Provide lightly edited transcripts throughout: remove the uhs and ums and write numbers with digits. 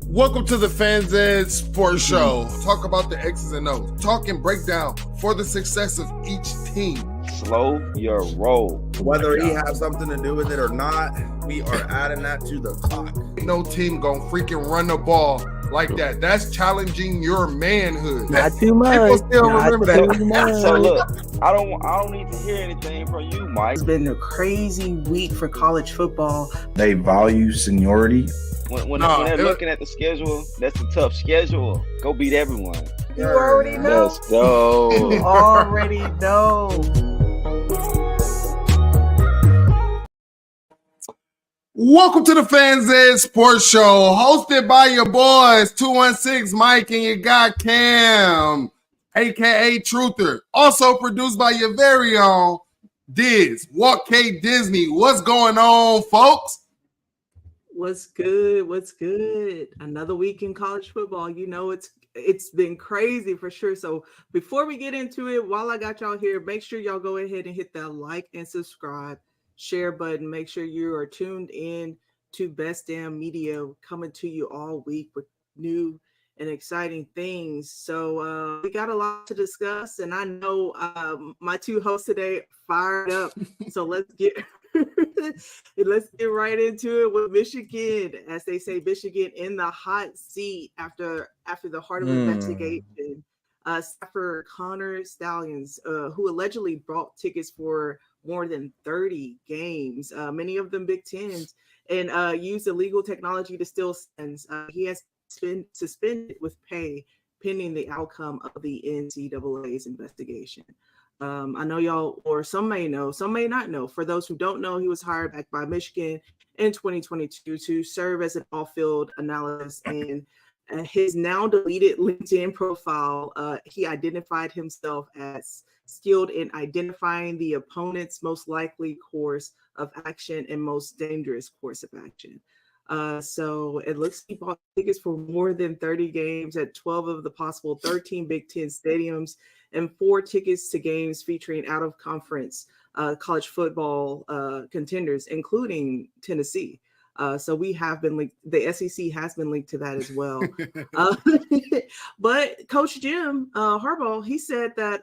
Welcome to the Fans Ed Sports Show. Talk about the X's and O's. Talk and break down for the success of each team. Slow your roll. Whether he has something to do with it or not, we are adding that to the clock. No team gonna freaking run the ball like that. That's challenging your manhood. Not too much. People still remember that. So look, I don't need to hear anything from you, Mike. It's been a crazy week for college football. They value seniority. When they're looking at the schedule, that's a tough schedule. Go beat everyone. You already know. Let's go. You already know. Welcome to the Fans Ed Sports Show, hosted by your boys 216 Mike and your guy Cam, aka Truther. Also produced by your very own Walt K Disney. What's going on, folks? What's good? What's good? Another week in college football. You know, it's been crazy for sure. So before we get into it, while I got y'all here, make sure y'all go ahead and hit that like and subscribe, share button. Make sure you are tuned in to Best Damn Media, coming to you all week with new and exciting things. So we got a lot to discuss, and I know my two hosts today are fired up. So let's get right into it with Michigan. As they say, Michigan in the hot seat after the heart of investigation. Stafford Connor Stallions, who allegedly bought tickets for more than 30 games, many of them Big Tens, and used illegal technology to steal sends. He has been suspended with pay pending the outcome of the NCAA's investigation. I know y'all, or some may know, some may not know. For those who don't know, he was hired back by Michigan in 2022 to serve as an off-field analyst. And his now deleted LinkedIn profile, he identified himself as skilled in identifying the opponent's most likely course of action and most dangerous course of action. So it looks like he bought tickets for more than 30 games at 12 of the possible 13 Big Ten stadiums and 4 tickets to games featuring out-of-conference college football contenders, including Tennessee. So we have been linked. The SEC has been linked to that as well. But Coach Jim Harbaugh, he said that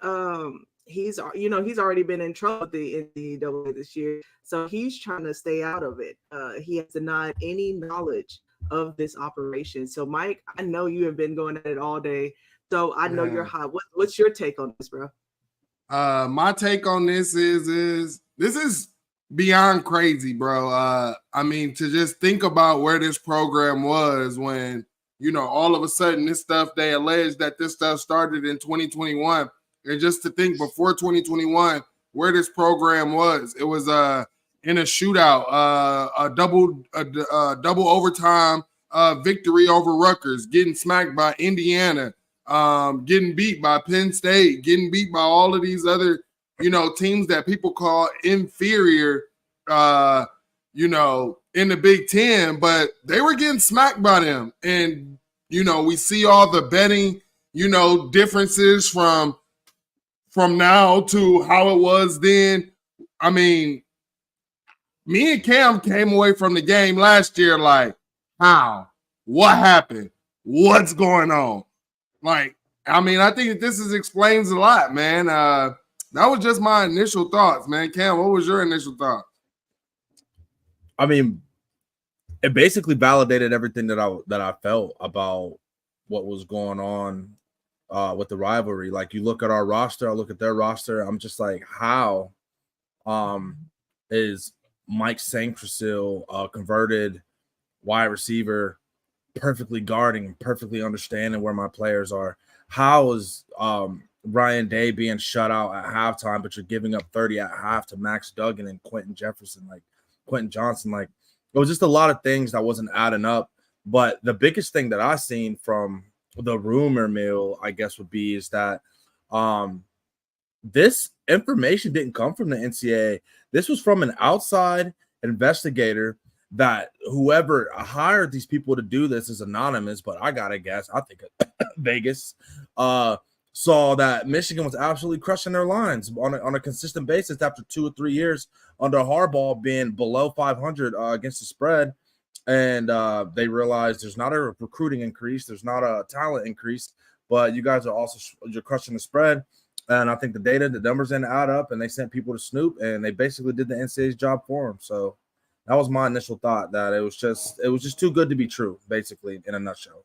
he's already been in trouble with the NCAA this year, so he's trying to stay out of it. He has denied any knowledge of this operation. So Mike, I know you have been going at it all day, so I know you're hot. What's your take on this, bro? My take on this is this is beyond crazy, bro. I mean, to just think about where this program was when, all of a sudden this stuff, they allege that this stuff started in 2021. And just to think before 2021, where this program was, it was in a shootout, a double overtime victory over Rutgers, getting smacked by Indiana, getting beat by Penn State, getting beat by all of these other, teams that people call inferior, in the Big Ten, but they were getting smacked by them. And, we see all the betting, differences from now to how it was then. I mean, me and Cam came away from the game last year like, how? What happened? What's going on? Like, I mean, I think this explains a lot, man. That was just my initial thoughts, man. Cam, what was your initial thought? I mean, it basically validated everything that I felt about what was going on with the rivalry. Like, you look at our roster, I look at their roster, I'm just like, how is Mike Saintrasil, converted wide receiver, perfectly guarding, perfectly understanding where my players are? How is Ryan Day being shut out at halftime, but you're giving up 30 at half to Max Duggan and Quentin Johnson? Like, it was just a lot of things that wasn't adding up. But the biggest thing that I seen from the rumor mill, I guess, would be is that this information didn't come from the NCAA. This was from an outside investigator that whoever hired these people to do this is anonymous, but I gotta guess, I think Vegas saw that Michigan was absolutely crushing their lines on a consistent basis after 2 or 3 years under Harbaugh being below 500 against the spread. and they realized there's not a recruiting increase, there's not a talent increase, but you guys are also you're crushing the spread. And I think the numbers didn't add up, and they sent people to Snoop, and they basically did the NCAA's job for them. So that was my initial thought, that it was just too good to be true, basically, in a nutshell.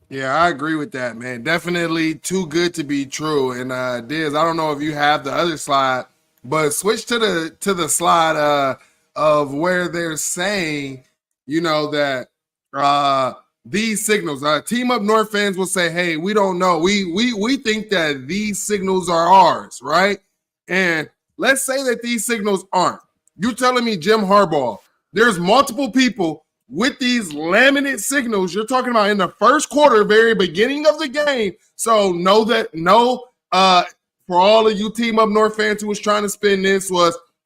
Yeah, I agree with that, man. Definitely too good to be true. And Diz, I don't know if you have the other slide, but switch to the slide of where they're saying, that these signals, Team Up North fans will say, hey, we don't know. We think that these signals are ours, right? And let's say that these signals aren't. You're telling me Jim Harbaugh, there's multiple people with these laminate signals you're talking about in the first quarter, very beginning of the game. So for all of you Team Up North fans who was trying to spin this,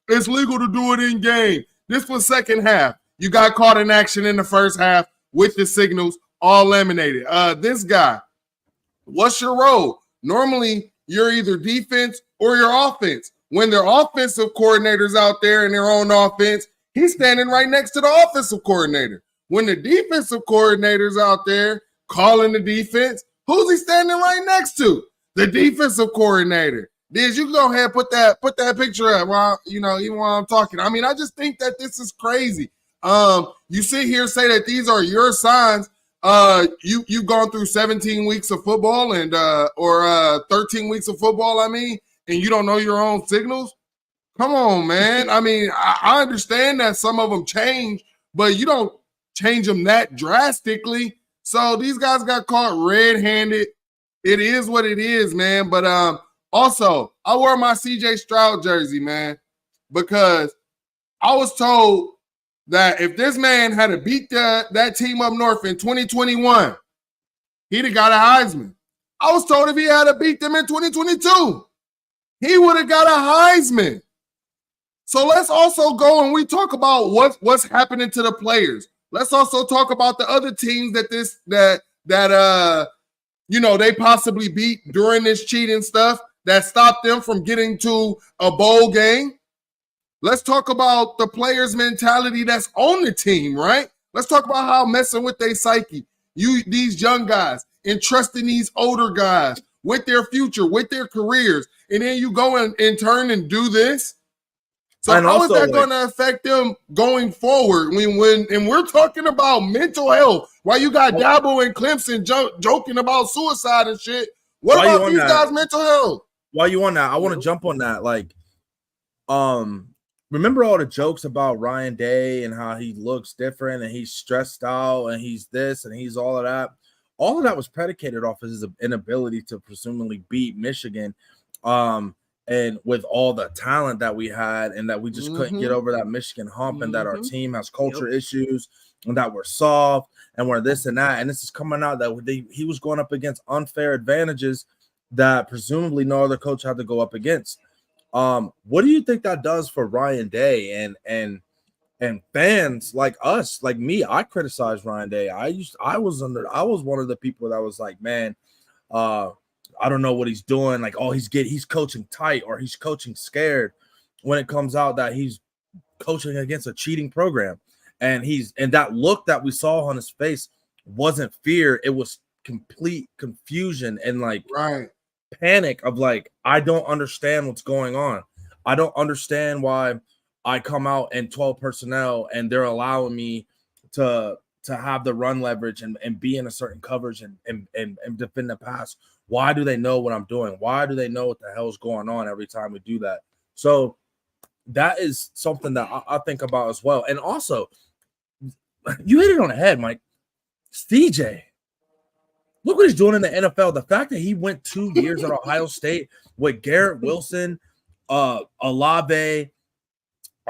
it's legal to do it in game. This was second half. You got caught in action in the first half with the signals all laminated. This guy, what's your role? Normally, you're either defense or your offense. When their offensive coordinators out there in their own offense, he's standing right next to the offensive coordinator. When the defensive coordinator's out there calling the defense, who's he standing right next to? The defensive coordinator. Diz, you go ahead and put that picture up while even while I'm talking. I mean, I just think that this is crazy. You sit here and say that these are your signs. You've gone through 17 weeks of football or 13 weeks of football, and you don't know your own signals. Come on, man. I mean, I understand that some of them change, but you don't change them that drastically. So these guys got caught red-handed. It is what it is, man. But also, I wore my CJ Stroud jersey, man, because I was told that if this man had to beat that Team Up North in 2021, he'd have got a Heisman. I was told if he had to beat them in 2022, he would have got a Heisman. So let's also go and we talk about what's happening to the players. Let's also talk about the other teams that they possibly beat during this cheating stuff that stopped them from getting to a bowl game. Let's talk about the players' mentality that's on the team, right? Let's talk about how messing with their psyche. These young guys, entrusting these older guys with their future, with their careers, and then you go and turn and do this. So how is that going to affect them going forward? When we're talking about mental health, while you got Dabo and Clemson joking about suicide and shit, what about these guys' mental health? While you on that, I want to jump on that. Remember all the jokes about Ryan Day and how he looks different and he's stressed out and he's this and he's all of that. All of that was predicated off of his inability to presumably beat Michigan. And with all the talent that we had and that we just couldn't get over that Michigan hump and that our team has culture issues and that we're soft and we're this and that. And this is coming out that he was going up against unfair advantages that presumably no other coach had to go up against. What do you think that does for Ryan Day and fans like us, like me? I criticized Ryan Day. I was one of the people that was like, man, I don't know what he's doing. Like, oh, he's coaching tight or he's coaching scared when it comes out that he's coaching against a cheating program. And that look that we saw on his face wasn't fear. It was complete confusion and panic of I don't understand what's going on. I don't understand why I come out in 12 personnel and they're allowing me to have the run leverage and be in a certain coverage and defend the pass. Why do they know what I'm doing? Why do they know what the hell's going on every time we do that? So that is something that I think about as well. And also, you hit it on the head, Mike. CJ, look what he's doing in the NFL. The fact that he went 2 years at Ohio State with Garrett Wilson, Olave,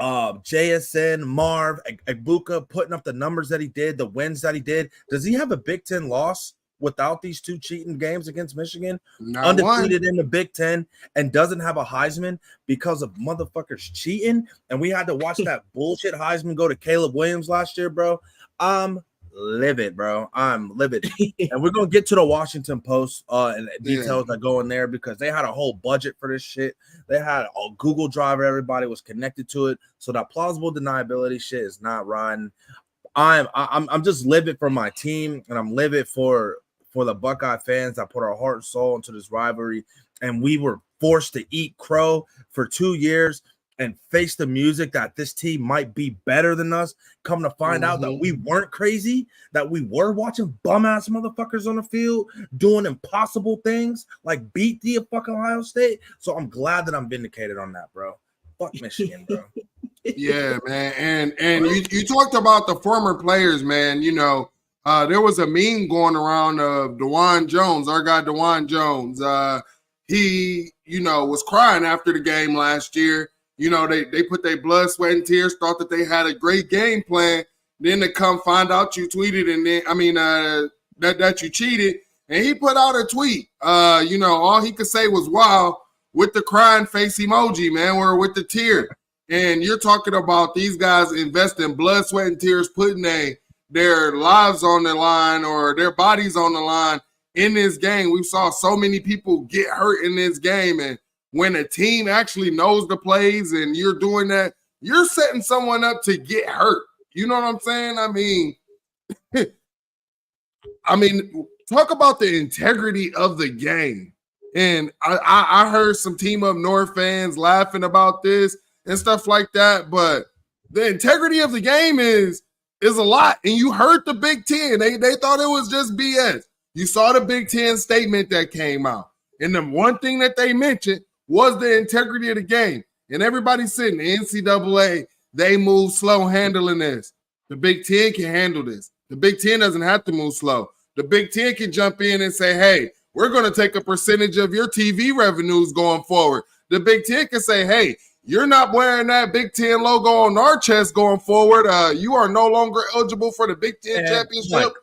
JSN, Marv, Egbuka, putting up the numbers that he did, the wins that he did. Does he have a Big Ten loss without these 2 cheating games against Michigan? Not undefeated one. in the Big Ten and doesn't have a Heisman because of motherfuckers cheating? And we had to watch that bullshit Heisman go to Caleb Williams last year, bro. I'm livid, bro. I'm livid. And we're going to get to the Washington Post and details that go in there because they had a whole budget for this shit. They had a Google Drive. Everybody was connected to it. So that plausible deniability shit is not riding. I'm just livid for my team, and I'm livid for the Buckeye fans that put our heart and soul into this rivalry, and we were forced to eat crow for 2 years and face the music that this team might be better than us. Come to find out that we weren't crazy, that we were watching bum-ass motherfuckers on the field doing impossible things like beat the fucking Ohio State. So I'm glad that I'm vindicated on that, bro. Fuck Michigan, bro. Yeah, man. And you talked about the former players, man. You know, there was a meme going around of DeJuan Jones, our guy DeJuan Jones. He, you know, was crying after the game last year. You know, they put their blood, sweat, and tears, thought that they had a great game plan. Then they come find out you tweeted, and then that you cheated. And he put out a tweet. You know, all he could say was wow with the crying face emoji, man, or with the tear. And you're talking about these guys investing blood, sweat, and tears, putting their lives on the line or their bodies on the line in this game. We saw so many people get hurt in this game, and when a team actually knows the plays and you're doing that, you're setting someone up to get hurt. You know what I'm saying? I mean, talk about the integrity of the game. And I heard some Team Up North fans laughing about this and stuff like that, but the integrity of the game is a lot. And you heard the Big Ten. They thought it was just BS. You saw the Big Ten statement that came out. And the one thing that they mentioned was the integrity of the game. And everybody's saying the NCAA, they move slow handling this. The Big Ten can handle this. The Big Ten doesn't have to move slow. The Big Ten can jump in and say, hey, we're going to take a percentage of your TV revenues going forward. The Big Ten can say, hey, you're not wearing that Big Ten logo on our chest going forward. You are no longer eligible for the Big Ten championship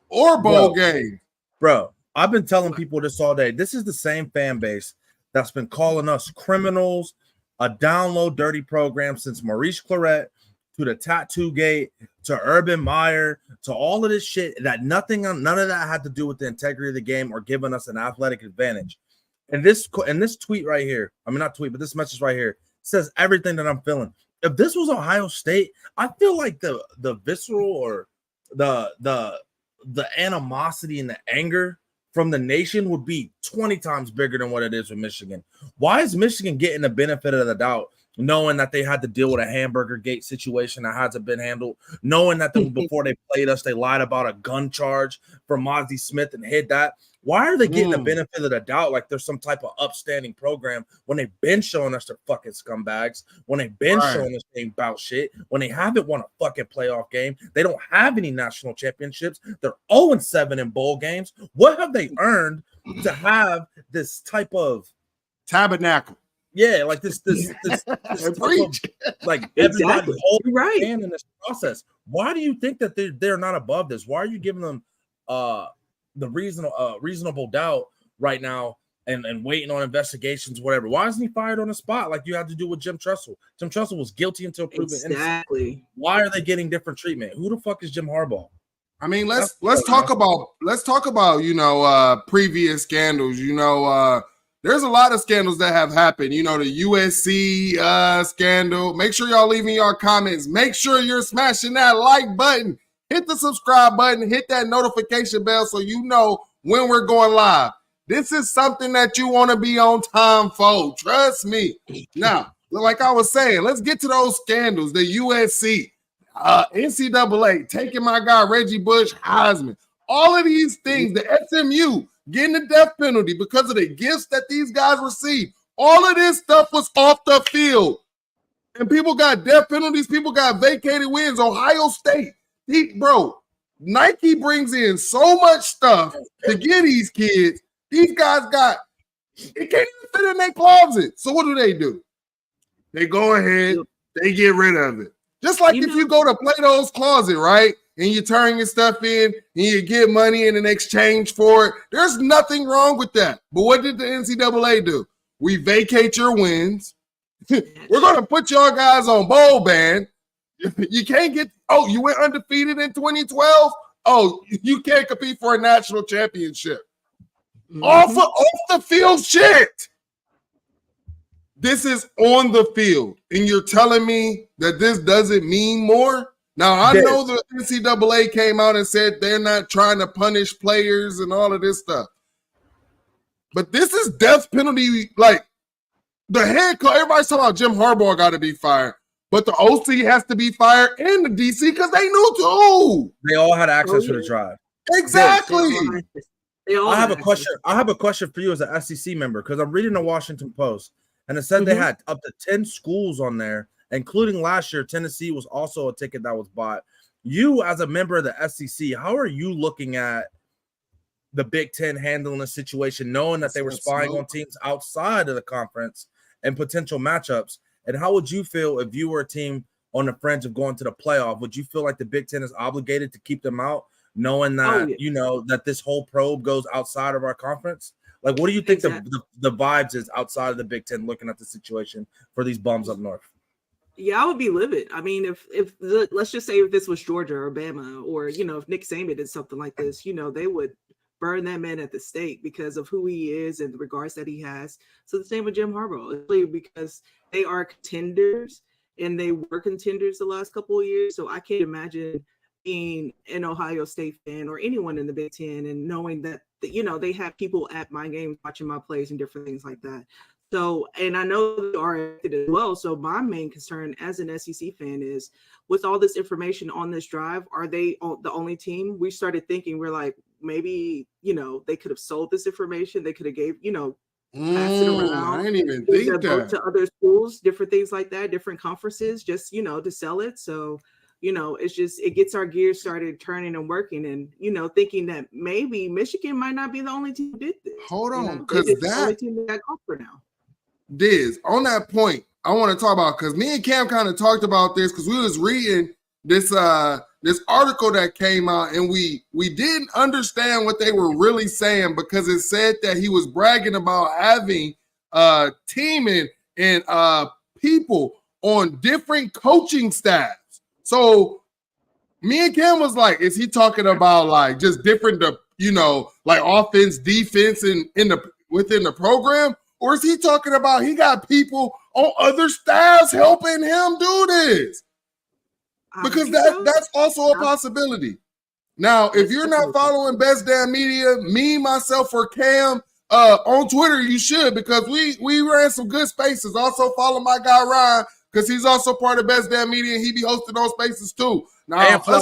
or bowl game. Bro, I've been telling people this all day. This is the same fan base that's been calling us criminals, a download dirty program since Maurice Claret to the Tattoo Gate to Urban Meyer to all of this shit that none of that had to do with the integrity of the game or giving us an athletic advantage. And this tweet right here, I mean not tweet, but this message right here says everything that I'm feeling. If this was Ohio State, I feel like the visceral or the animosity and the anger from the nation would be 20 times bigger than what it is with Michigan. Why is Michigan getting the benefit of the doubt, knowing that they had to deal with a hamburger gate situation that hasn't been handled, knowing that before they played us, they lied about a gun charge for Mozzie Smith and hid that? Why are they getting the benefit of the doubt like there's some type of upstanding program when they've been showing us they're fucking scumbags, when they've been showing us they about shit, when they haven't won a fucking playoff game, they don't have any national championships, they're 0-7 in bowl games. What have they earned to have this type of tabernacle? Yeah, like this type of, like everybody right in this process. Why do you think that they're not above this? Why are you giving them the reasonable doubt right now and waiting on investigations, whatever? Why isn't he fired on the spot like you had to do with Jim Tressel? Jim Tressel was guilty until proven innocent. Why are they getting different treatment? Who the fuck is Jim Harbaugh? I mean, let's talk about you know previous scandals. You know, there's a lot of scandals that have happened. You know, the USC scandal. Make sure y'all leaving your comments. Make sure you're smashing that like button. Hit the subscribe button. Hit that notification bell so you know when we're going live. This is something that you want to be on time for. Trust me. Now, like I was saying, let's get to those scandals. The USC, NCAA, taking my guy Reggie Bush, Heisman. All of these things, the SMU getting the death penalty because of the gifts that these guys received. All of this stuff was off the field. And people got death penalties. People got vacated wins. Ohio State. Nike brings in so much stuff to get these kids. These guys it can't even fit in their closet. So what do? They go ahead, they get rid of it. Just like if you go to Plato's Closet, right? And you turn your stuff in and you get money in exchange for it. There's nothing wrong with that. But what did the NCAA do? We vacate your wins. We're going to put y'all guys on bowl ban. You can't you went undefeated in 2012? Oh, you can't compete for a national championship. Off the field shit. This is on the field. And you're telling me that this doesn't mean more? Now, I know the NCAA came out and said they're not trying to punish players and all of this stuff. But this is death penalty. Like, the head coach, everybody's talking about Jim Harbaugh got to be fired. But the OC has to be fired and the DC because they knew too. They all had access to the drive. Exactly. I have a question. I have a question for you as an SEC member because I'm reading the Washington Post and it said they had up to 10 schools on there, including last year. Tennessee was also a ticket that was bought. You, as a member of the SEC, how are you looking at the Big Ten handling the situation, knowing that they were spying on teams outside of the conference and potential matchups? And how would you feel if you were a team on the fringe of going to the playoff? Would you feel like the Big Ten is obligated to keep them out, knowing that, you know, that this whole probe goes outside of our conference? Like, what do you think the vibes is outside of the Big Ten looking at the situation for these bums up north? Yeah, I would be livid. I mean, if let's just say if this was Georgia or Bama, or, you know, if Nick Saban did something like this, you know, they would burn that man at the stake because of who he is and the regards that he has. So the same with Jim Harbaugh, because they are contenders and they were contenders the last couple of years. So I can't imagine being an Ohio State fan or anyone in the Big Ten and knowing that, you know, they have people at my games watching my plays and different things like that. So, and I know they are as well. So my main concern as an SEC fan is, with all this information on this drive, are they the only team? We started thinking, we're like, maybe, you know, they could have sold this information. They could have gave, you know, passed it around. I didn't even think that. To other schools, different things like that, different conferences, just, you know, to sell it. So, you know, it's just, it gets our gears started turning and working, and, you know, thinking that maybe Michigan might not be the only team who did this. Hold on, because the only team that got caught for now. Diz, on that point, I want to talk about, because me and Cam kind of talked about this because we was reading this this article that came out, and we didn't understand what they were really saying, because it said that he was bragging about having team and people on different coaching staffs. So me and Cam was like, is he talking about like just different, you know, like offense, defense, and within the program? Or is he talking about he got people on other staffs helping him do this? Because that's also a possibility. Now, if you're not following Best Damn Media, me, myself, or Cam on Twitter, you should, because we ran some good spaces. Also follow my guy Ryan, because he's also part of Best Damn Media, and he be hosting those spaces too. Now,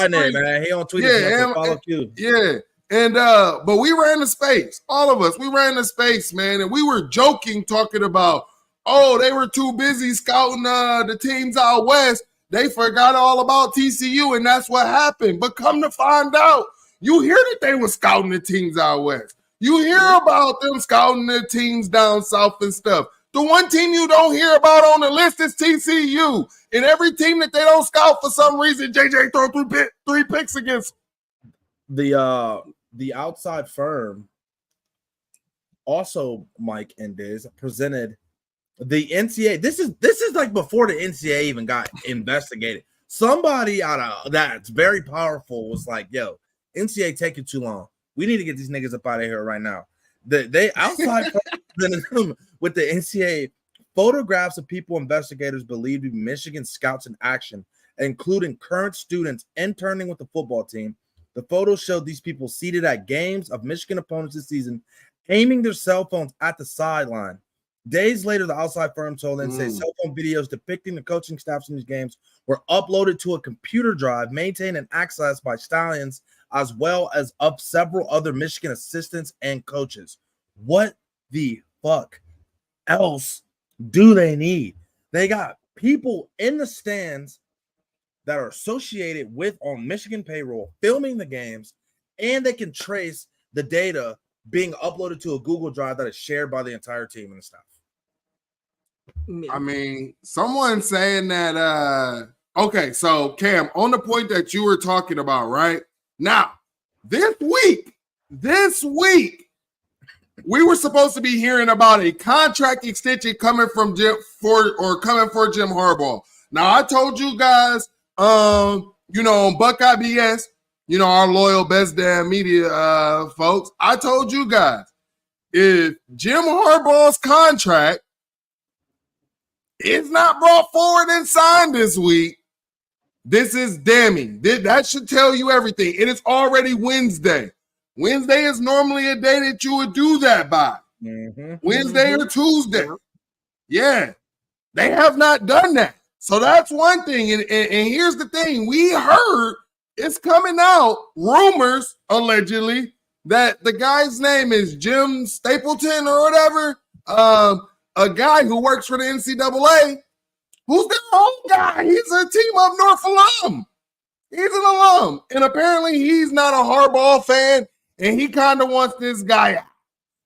man. He on Twitter. Follow you. Yeah. And but we ran the space, all of us. We ran the space, man, and we were joking, talking about, oh, they were too busy scouting the teams out west. They forgot all about TCU, and that's what happened. But come to find out, you hear that they were scouting the teams out west. You hear about them scouting the teams down south and stuff. The one team you don't hear about on the list is TCU. And every team that they don't scout for some reason, JJ throw three picks against. The outside firm also, Mike and Diz, presented the NCAA. This is like before the NCAA even got investigated. Somebody out of that's very powerful was like, yo, NCAA taking too long. We need to get these niggas up out of here right now. They outside with the NCAA, photographs of people investigators believe to be Michigan scouts in action, including current students interning with the football team. The photos showed these people seated at games of Michigan opponents this season, aiming their cell phones at the sideline. Days later, the outside firm told NCAA cell phone videos depicting the coaching staffs in these games were uploaded to a computer drive maintained and accessed by Stallions, as well as of several other Michigan assistants and coaches. What the fuck else do they need? They got people in the stands that are associated with on Michigan payroll filming the games, and they can trace the data being uploaded to a Google Drive that is shared by the entire team and the staff. I mean, someone saying that okay, so Cam, on the point that you were talking about, right? Now, this week, we were supposed to be hearing about a contract extension coming from Jim Harbaugh. Now, I told you guys, you know, on Buckeye BS, you know, our loyal Best Damn Media folks, I told you guys, if Jim Harbaugh's contract is not brought forward and signed this week, This is damning. That should tell you everything. It is already Wednesday. Wednesday is normally a day that you would do that by. Wednesday or Tuesday. Yeah. They have not done that. So that's one thing. And here's the thing. We heard it's coming out, rumors, allegedly, that the guy's name is Jim Stapleton or whatever, a guy who works for the NCAA, who's their own guy. He's a Team Up North alum. He's an alum. And apparently he's not a Harbaugh fan, and he kind of wants this guy out.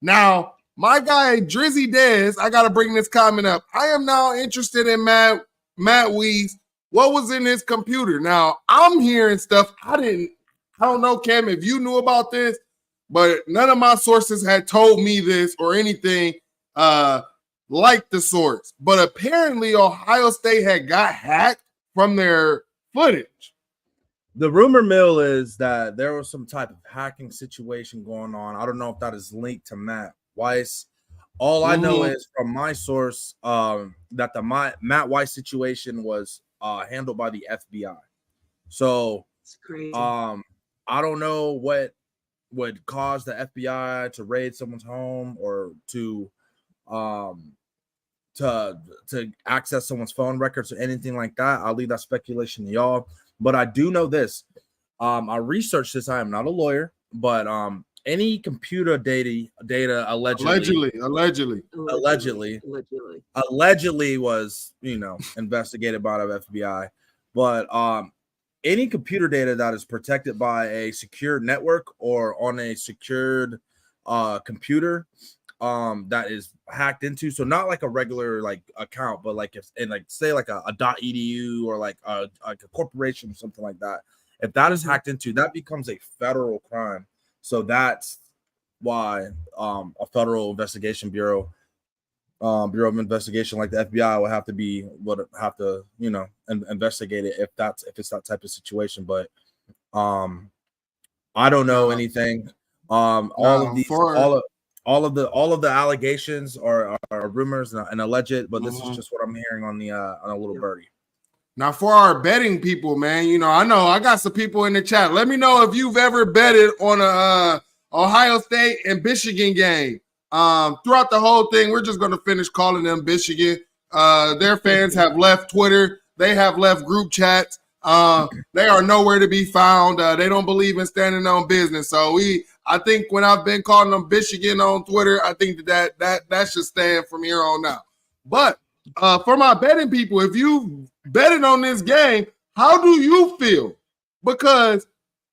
Now, my guy, Drizzy Dez, I got to bring this comment up. I am now interested in Matt Weiss. What was in his computer? Now, I'm hearing stuff. I don't know, Cam, if you knew about this, but none of my sources had told me this or anything like the source. But apparently, Ohio State had got hacked from their footage. The rumor mill is that there was some type of hacking situation going on. I don't know if that is linked to Matt Weiss. All I know is from my source that the Matt Weiss situation was handled by the FBI. So it's crazy. I don't know what would cause the FBI to raid someone's home or to access someone's phone records or anything like that. I'll leave that speculation to y'all. But I do know this. I researched this. I am not a lawyer, but any computer data allegedly was, investigated by the FBI. But any computer data that is protected by a secure network or on a secured computer that is hacked into, so not like a regular account, but like say like a .edu or like a corporation or something like that. If that is hacked into, that becomes a federal crime. So that's why a federal investigation bureau of investigation like the FBI would have to investigate it if it's that type of situation. But I don't know anything. All of the allegations are rumors and alleged, but this is just what I'm hearing on a little birdie. Now, for our betting people, man, I know I got some people in the chat. Let me know if you've ever betted on a Ohio State and Michigan game. Throughout the whole thing, we're just going to finish calling them Michigan. Their fans have left Twitter. They have left group chats. They are nowhere to be found. They don't believe in standing on business. So I think when I've been calling them Michigan on Twitter, I think that should stand from here on out. But for my betting people, if you betted on this game, how do you feel? Because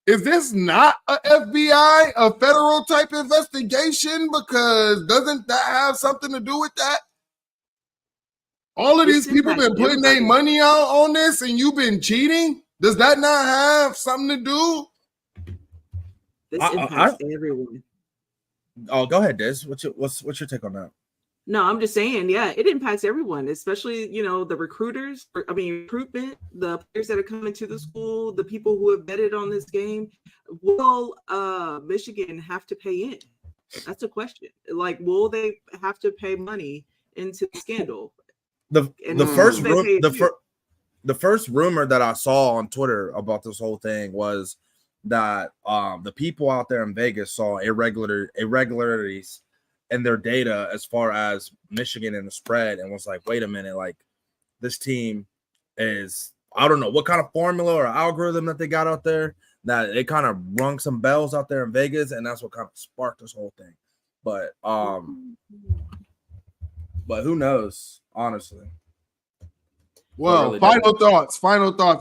is this not a FBI, a federal type investigation? Because doesn't that have something to do with that? All of these people been putting their money out on this, and you've been cheating. Does that not have something to do? This impacts everyone. Oh, go ahead, Des. What's your take on that? No, I'm just saying, yeah, it impacts everyone, especially, the recruitment, the players that are coming to the school, the people who have betted on this game. Will Michigan have to pay in? That's a question. Will they have to pay money into the scandal? The first rumor that I saw on Twitter about this whole thing was that the people out there in Vegas saw irregularities in their data as far as Michigan and the spread, and was like, wait a minute, this team is, I don't know what kind of formula or algorithm that they got out there, that it kind of rung some bells out there in Vegas, and that's what kind of sparked this whole thing. But who knows, honestly. Well, final thoughts. I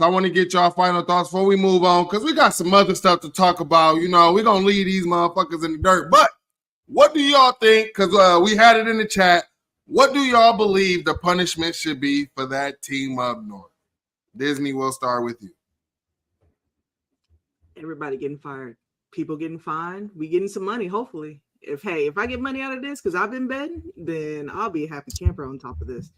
want to get y'all final thoughts before we move on, because we got some other stuff to talk about. We're going to leave these motherfuckers in the dirt. But what do y'all think? Because we had it in the chat. What do y'all believe the punishment should be for that team up north? Disney, we'll start with you. Everybody getting fired. People getting fined. We getting some money, hopefully. If I get money out of this because I've been betting, then I'll be a happy camper on top of this.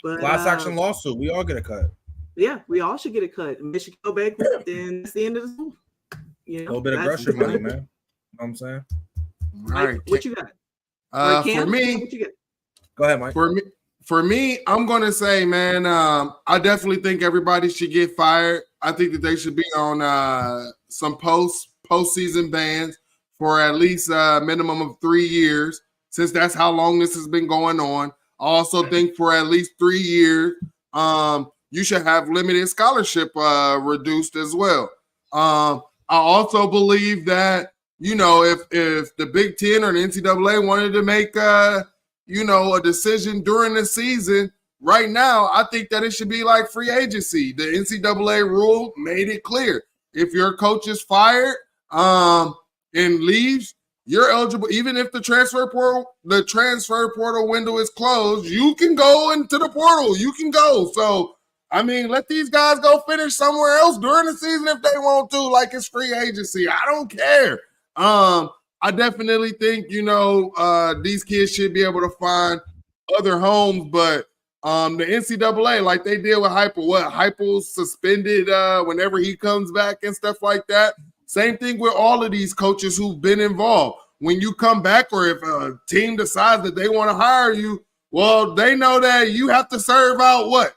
But class action lawsuit, we all get a cut. Yeah, we all should get a cut. Michigan go bankrupt, then that's the end of the school. A little bit of Gresham money, man. You know what I'm saying? All right. What you got? For me, what you got? Go ahead, Mike. For me, I'm gonna say, man, I definitely think everybody should get fired. I think that they should be on some postseason bans for at least a minimum of 3 years, since that's how long this has been going on. I also think for at least 3 years, you should have limited scholarship reduced as well. I also believe that, if the Big Ten or the NCAA wanted to make a decision during the season, right now, I think that it should be like free agency. The NCAA rule made it clear. If your coach is fired and leaves, you're eligible. Even if the transfer portal window is closed, you can go into the portal. You can go. So, I mean, let these guys go finish somewhere else during the season if they want to, like it's free agency. I don't care. I definitely think, these kids should be able to find other homes, but the NCAA, like they did with Hypo's suspended whenever he comes back and stuff like that. Same thing with all of these coaches who've been involved. When you come back, or if a team decides that they want to hire you, well, they know that you have to serve out what?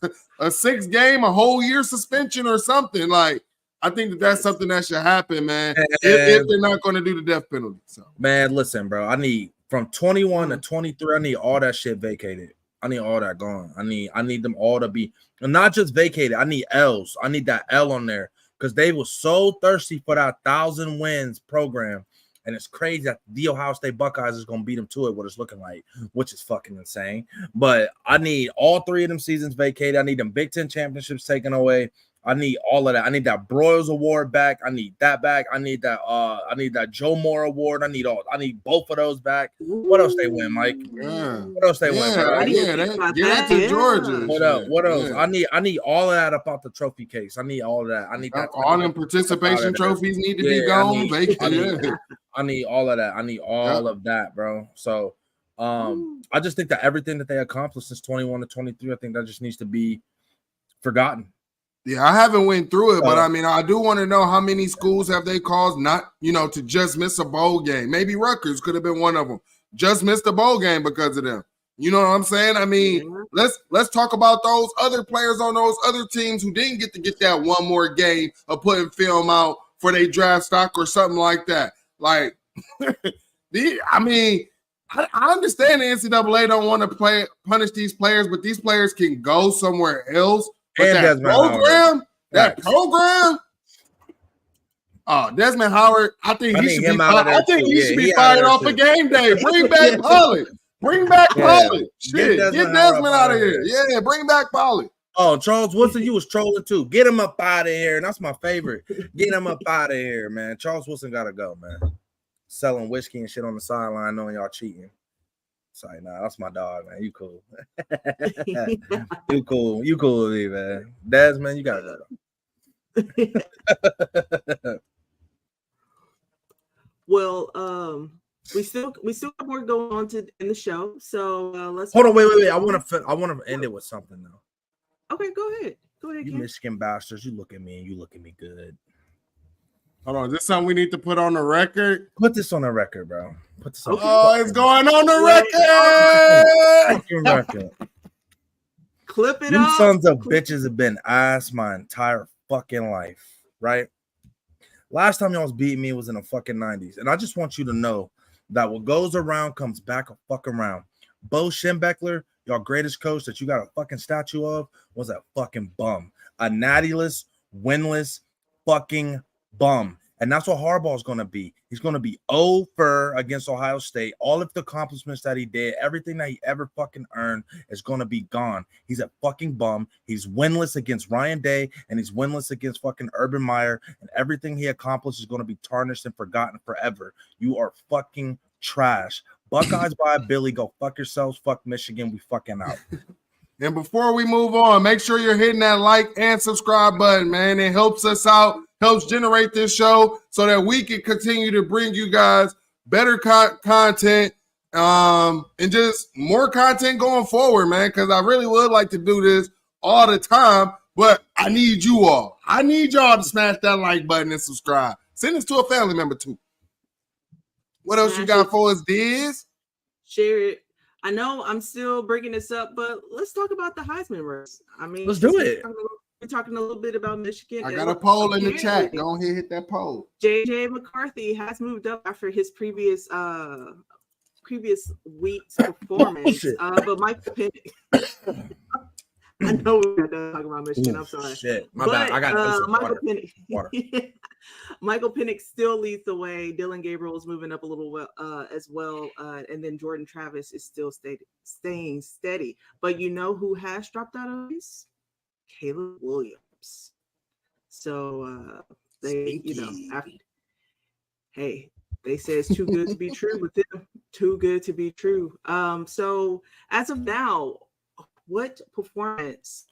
A 6-game, a whole year suspension or something. Like, I think that's something that should happen, man, if they're not going to do the death penalty. So, man, listen, bro, I need from 21 to 23, I need all that shit vacated. I need all that gone. I need them all to be not just vacated. I need L's. I need that L on there because they were so thirsty for that 1,000 wins program. And it's crazy that the Ohio State Buckeyes is going to beat them to it, what it's looking like, which is fucking insane. But I need all 3 of them seasons vacated. I need them Big Ten championships taken away. I need all of that. I need that Broyles Award back. I need that back. I need that Joe Moore Award. I need both of those back. What else they win, Mike? Yeah. What else they win, bro? Get that to Georgia. What else? Yeah. I need all of that about the trophy case. I need all of that. I need that. All them participation trophies need to be gone. I need all of that. I need all of that, bro. So I just think that everything that they accomplished since 21 to 23, I think that just needs to be forgotten. Yeah, I haven't went through it, but I mean, I do want to know how many schools have they caused not, to just miss a bowl game. Maybe Rutgers could have been one of them. Just missed a bowl game because of them. You know what I'm saying? I mean, let's talk about those other players on those other teams who didn't get that one more game of putting film out for their draft stock or something like that. Like, I mean, I understand the NCAA don't want to punish these players, but these players can go somewhere else. But that program, Desmond Howard, I think he should be fired. I think he should be fired off of game day. Bring back Pollard. Bring back Pollard. Shit, get Desmond out of here. Yeah, bring back Pollard. Oh, Charles Woodson, you was trolling too. Get him up out of here. And that's my favorite. Get him up out of here, man. Charles Woodson gotta go, man. Selling whiskey and shit on the sideline, knowing y'all cheating. Sorry, nah, that's my dog, man. You cool. You cool. You cool with me, man. Desmond, you gotta go. Well, we still have more going on in the show. So let's hold on. Wait. I want to end it with something though. Okay, go ahead. You Ken. Michigan bastards. You look at me and you look at me good. Hold on, is this something we need to put on the record? Put this on the record, bro. Put this on. Oh, it's going on the record. Clip it you up. You sons of bitches have been ass my entire fucking life, right? Last time y'all was beating me was in the fucking 90s. And I just want you to know that what goes around comes back a fucking round. Bo Schembechler, your greatest coach that you got a fucking statue of, was a fucking bum. A nattyless, winless fucking bum. And that's what Harbaugh's going to be. He's going to be 0-for against Ohio State. All of the accomplishments that he did, everything that he ever fucking earned is going to be gone. He's a fucking bum. He's winless against Ryan Day, and he's winless against fucking Urban Meyer, and everything he accomplished is going to be tarnished and forgotten forever. You are fucking trash. Buckeyes by Billy, go fuck yourselves. Fuck Michigan. We fucking out. And before we move on, make sure you're hitting that like and subscribe button, man. It helps us out, helps generate this show so that we can continue to bring you guys better content and just more content going forward, man, because I really would like to do this all the time, but I need you all. I need y'all to smash that like button and subscribe. Send this to a family member, too. What else you got for us, Diz? Share it. I know I'm still bringing this up, but let's talk about the Heisman race. I mean, let's do it. we're talking a little bit about Michigan. I got a poll in the chat. Go ahead, hit that poll. JJ McCarthy has moved up after his previous week's performance. But Michael Penix, I know we're not talking about Michigan. I'm sorry. Shit, my bad. I got Michael Penix. Michael Penix still leads the way. Dylan Gabriel is moving up a little as well, and then Jordan Travis is still staying steady. But you know who has dropped out of this? Caleb Williams. So they, they say it's too good to be true with them. Too good to be true. So as of now, what performance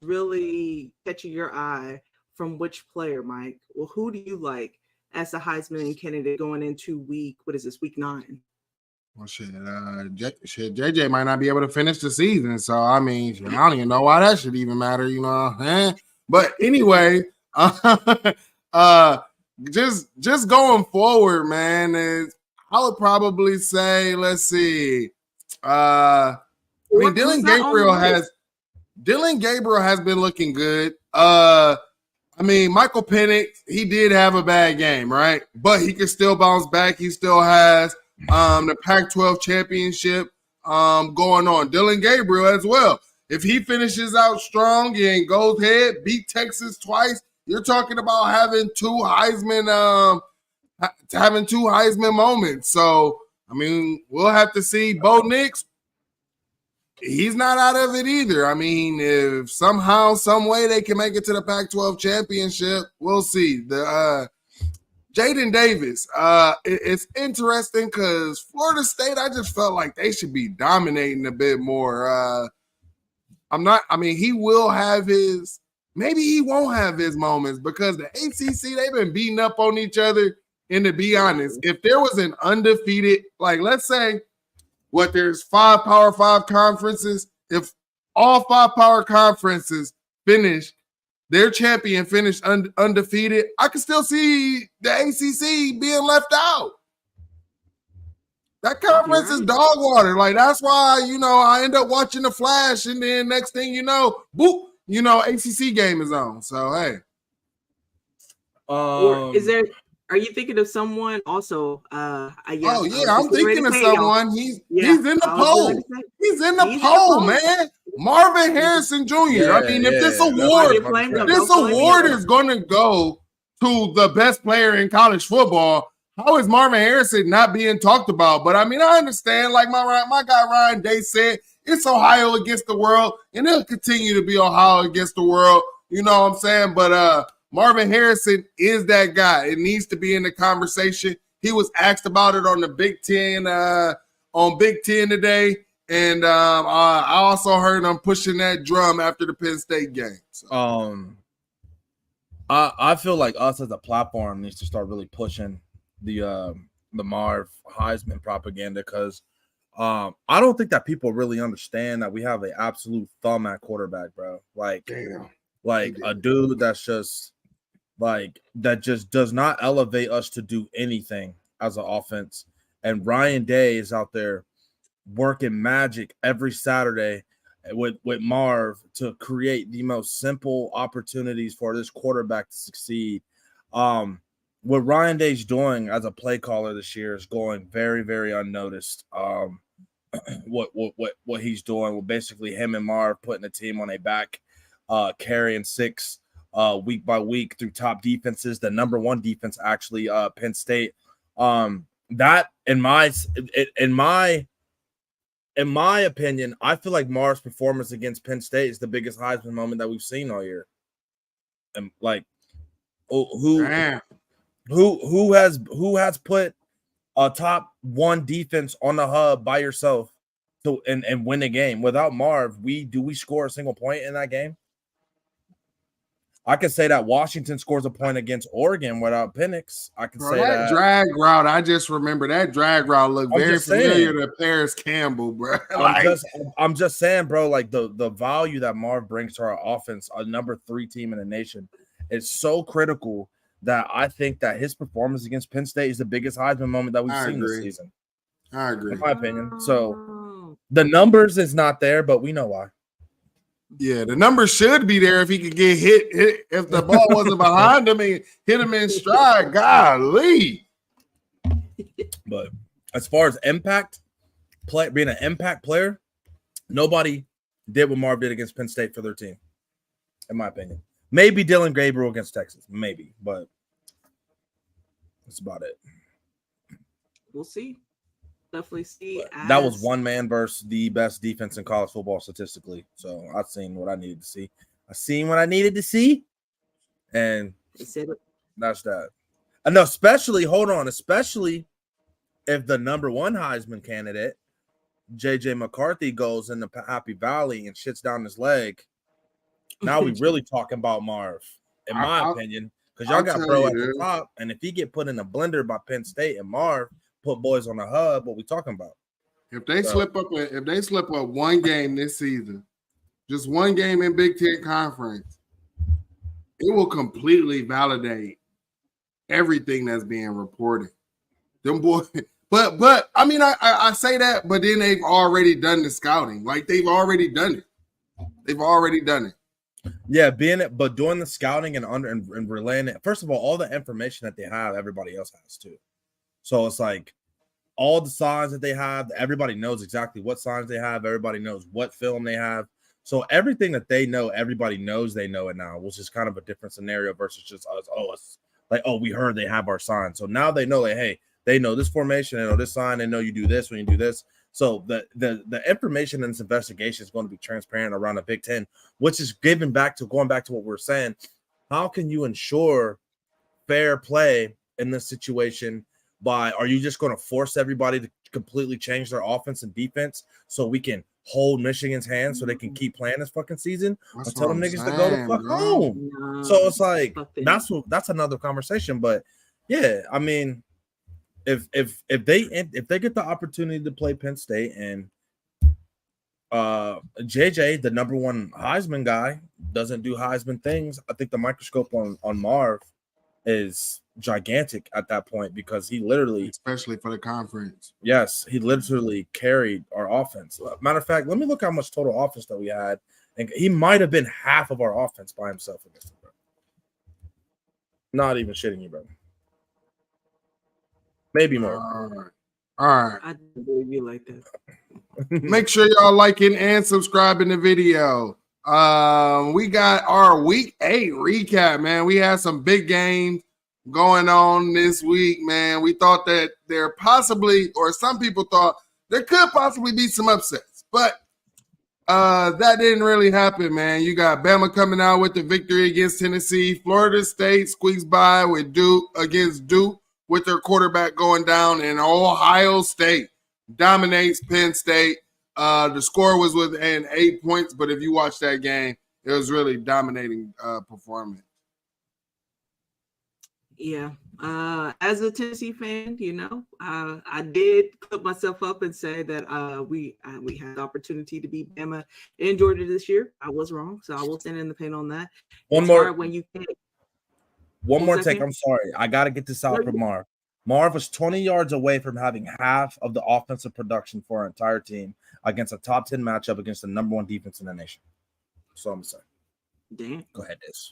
really catching your eye from which player, Mike? Well, who do you like as the Heisman candidate going into week 9? Well, JJ might not be able to finish the season. So, I mean, I don't even know why that should even matter, But anyway, just going forward, man, I would probably say, let's see. Dylan Gabriel has been looking good. Michael Penix, he did have a bad game, right? But he can still bounce back. He still has the Pac-12 championship going on. Dylan Gabriel as well. If he finishes out strong and goes ahead, beat Texas twice, you're talking about having two Heisman moments. So, we'll have to see. Bo Nix, he's not out of it either. If somehow, some way they can make it to the Pac-12 championship, we'll see. The Jaden Davis, it's interesting because Florida State, I just felt like they should be dominating a bit more. He will have his, maybe he won't have his moments because the ACC, they've been beating up on each other. And to be honest, if there was an undefeated, like let's say, there's 5 Power 5 conferences. If all 5 power conferences finish, their champion finished undefeated, I can still see the ACC being left out. That conference is dog water. Like, that's why, I end up watching the Flash, and then next thing you know, boop, ACC game is on. So, hey. Or are you thinking of someone also? I'm thinking of someone. He's in the poll. He's in the poll, man. Marvin Harrison Jr. If this award is going to go to the best player in college football, how is Marvin Harrison not being talked about? But I understand, like my guy Ryan Day said, it's Ohio against the world, and it'll continue to be Ohio against the world. You know what I'm saying? But Marvin Harrison is that guy. It needs to be in the conversation. He was asked about it on the Big Ten, today. And I also heard him pushing that drum after the Penn State game. So. I feel like us as a platform needs to start really pushing the Marv Heisman propaganda because I don't think that people really understand that we have an absolute thumb at quarterback, bro. A dude that's just that just does not elevate us to do anything as an offense. And Ryan Day is out there working magic every Saturday with Marv to create the most simple opportunities for this quarterback to succeed. What Ryan Day's doing as a play caller this year is going very, very unnoticed. What he's doing with basically him and Marv putting the team on a back, carrying 6 week by week through top defenses, the number 1 defense actually, Penn State. That in my opinion, I feel like Marv's performance against Penn State is the biggest Heisman moment that we've seen all year. And who has put a top 1 defense on the hub by yourself to and win a game? Without Marv, do we score a single point in that game? I can say that Washington scores a point against Oregon without Penix. I can say that drag route. I just remember that drag route looked very familiar to Paris Campbell, bro. I'm just saying, bro. Like the value that Marv brings to our offense, a number 3 team in the nation, is so critical that I think that his performance against Penn State is the biggest Heisman moment that we've seen this season. I agree, in my opinion. So the numbers is not there, but we know why. Yeah, the number should be there if he could get hit if the ball wasn't behind him and hit him in stride. Golly. But as far as impact, being an impact player, nobody did what Marv did against Penn State for their team, in my opinion. Maybe Dylan Gabriel against Texas, maybe, but that's about it. We'll see. Definitely see. That was one man versus the best defense in college football statistically. So I've seen what I needed to see. And that's that. And no, especially if the number one Heisman candidate, JJ McCarthy, goes into Happy Valley and shits down his leg. Now we really talking about Marv, in my opinion, because y'all got Bro at the top, and if he get put in a blender by Penn State and Marv put boys on the hub, what we talking about? If they slip up one game this season, just one game in Big Ten Conference, it will completely validate everything that's being reported. Them boys, but I mean, I say that, but then they've already done the scouting. Like they've already done it. Yeah, but doing the scouting and relaying it. First of all the information that they have, everybody else has too. So it's like all the signs that they have, everybody knows exactly what signs they have. Everybody knows what film they have. So everything that they know, everybody knows they know it now, which is kind of a different scenario versus just us. It's like, we heard they have our sign. So now they know, like, hey, they know this formation, they know this sign, they know you do this when you do this. So the information in this investigation is going to be transparent around the Big Ten, which is going back to what we're saying. How can you ensure fair play in this situation? Are you just going to force everybody to completely change their offense and defense so we can hold Michigan's hand so they can keep playing this fucking season? Or tell them niggas to go the fuck home. No, so it's like that's another conversation. But yeah, I mean, if they get the opportunity to play Penn State and JJ, the number one Heisman guy, doesn't do Heisman things, I think the microscope on Marv is gigantic at that point, because he literally, especially for the conference, yes, he literally carried our offense. Matter of fact, let me look how much total offense that we had, and he might have been half of our offense by himself against him, bro. Not even shitting you, bro. Maybe more. All right. I didn't believe you like that. Make sure y'all liking and subscribing the video. We got our week 8 recap, man. We had some big games going on this week, man. We thought that there possibly, or some people thought there could possibly be some upsets, but that didn't really happen, man. You got Bama coming out with the victory against Tennessee. Florida State squeaks by with Duke with their quarterback going down, and Ohio State dominates Penn State. The score was within 8 points, but if you watch that game, it was really dominating performance. Yeah. As a Tennessee fan, I did put myself up and say that we had the opportunity to beat Bama in Georgia this year. I was wrong, so I will stand in the pain on that. One more take. I'm sorry. I got to get this out from Marv. Marv was 20 yards away from having half of the offensive production for our entire team against a top 10 matchup against the number one defense in the nation. So I'm sorry. Damn. Go ahead, Diz.